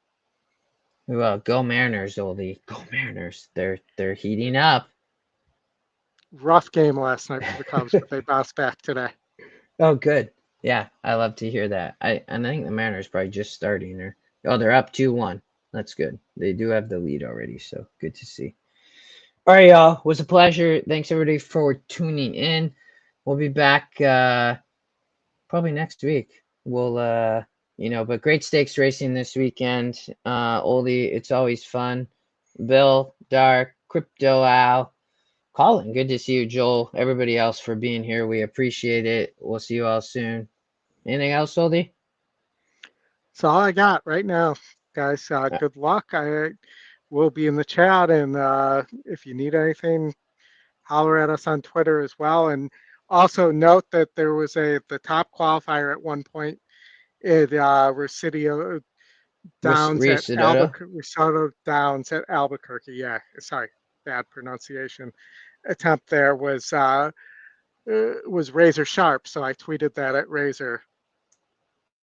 Well, go Mariners, Oldie. Go Mariners. They're heating up. Rough game last night for the Cubs, but they bounced back today. Oh, good. Yeah, I love to hear that. I think the Mariners probably just starting or oh they're up 2-1. That's good. They do have the lead already, so good to see. All right, y'all. It was a pleasure. Thanks everybody for tuning in. We'll be back probably next week. We'll but great stakes racing this weekend. Oldie, it's always fun. Bill, Dark, Crypto Al, Colin, good to see you, Joel. Everybody else for being here. We appreciate it. We'll see you all soon. Anything else, Oldie? That's all I got right now, guys. Good luck. I will be in the chat, and if you need anything, holler at us on Twitter as well. And also note that there was the top qualifier at one point at Residio Downs at Risotto. Albuquerque, Risotto Downs at Albuquerque. Yeah, sorry, bad pronunciation. Attempt there was razor sharp, so I tweeted that at Razor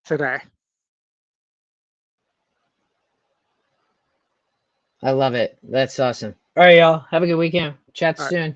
today. I love it. That's awesome. All right, y'all. Have a good weekend. Chat All right. soon.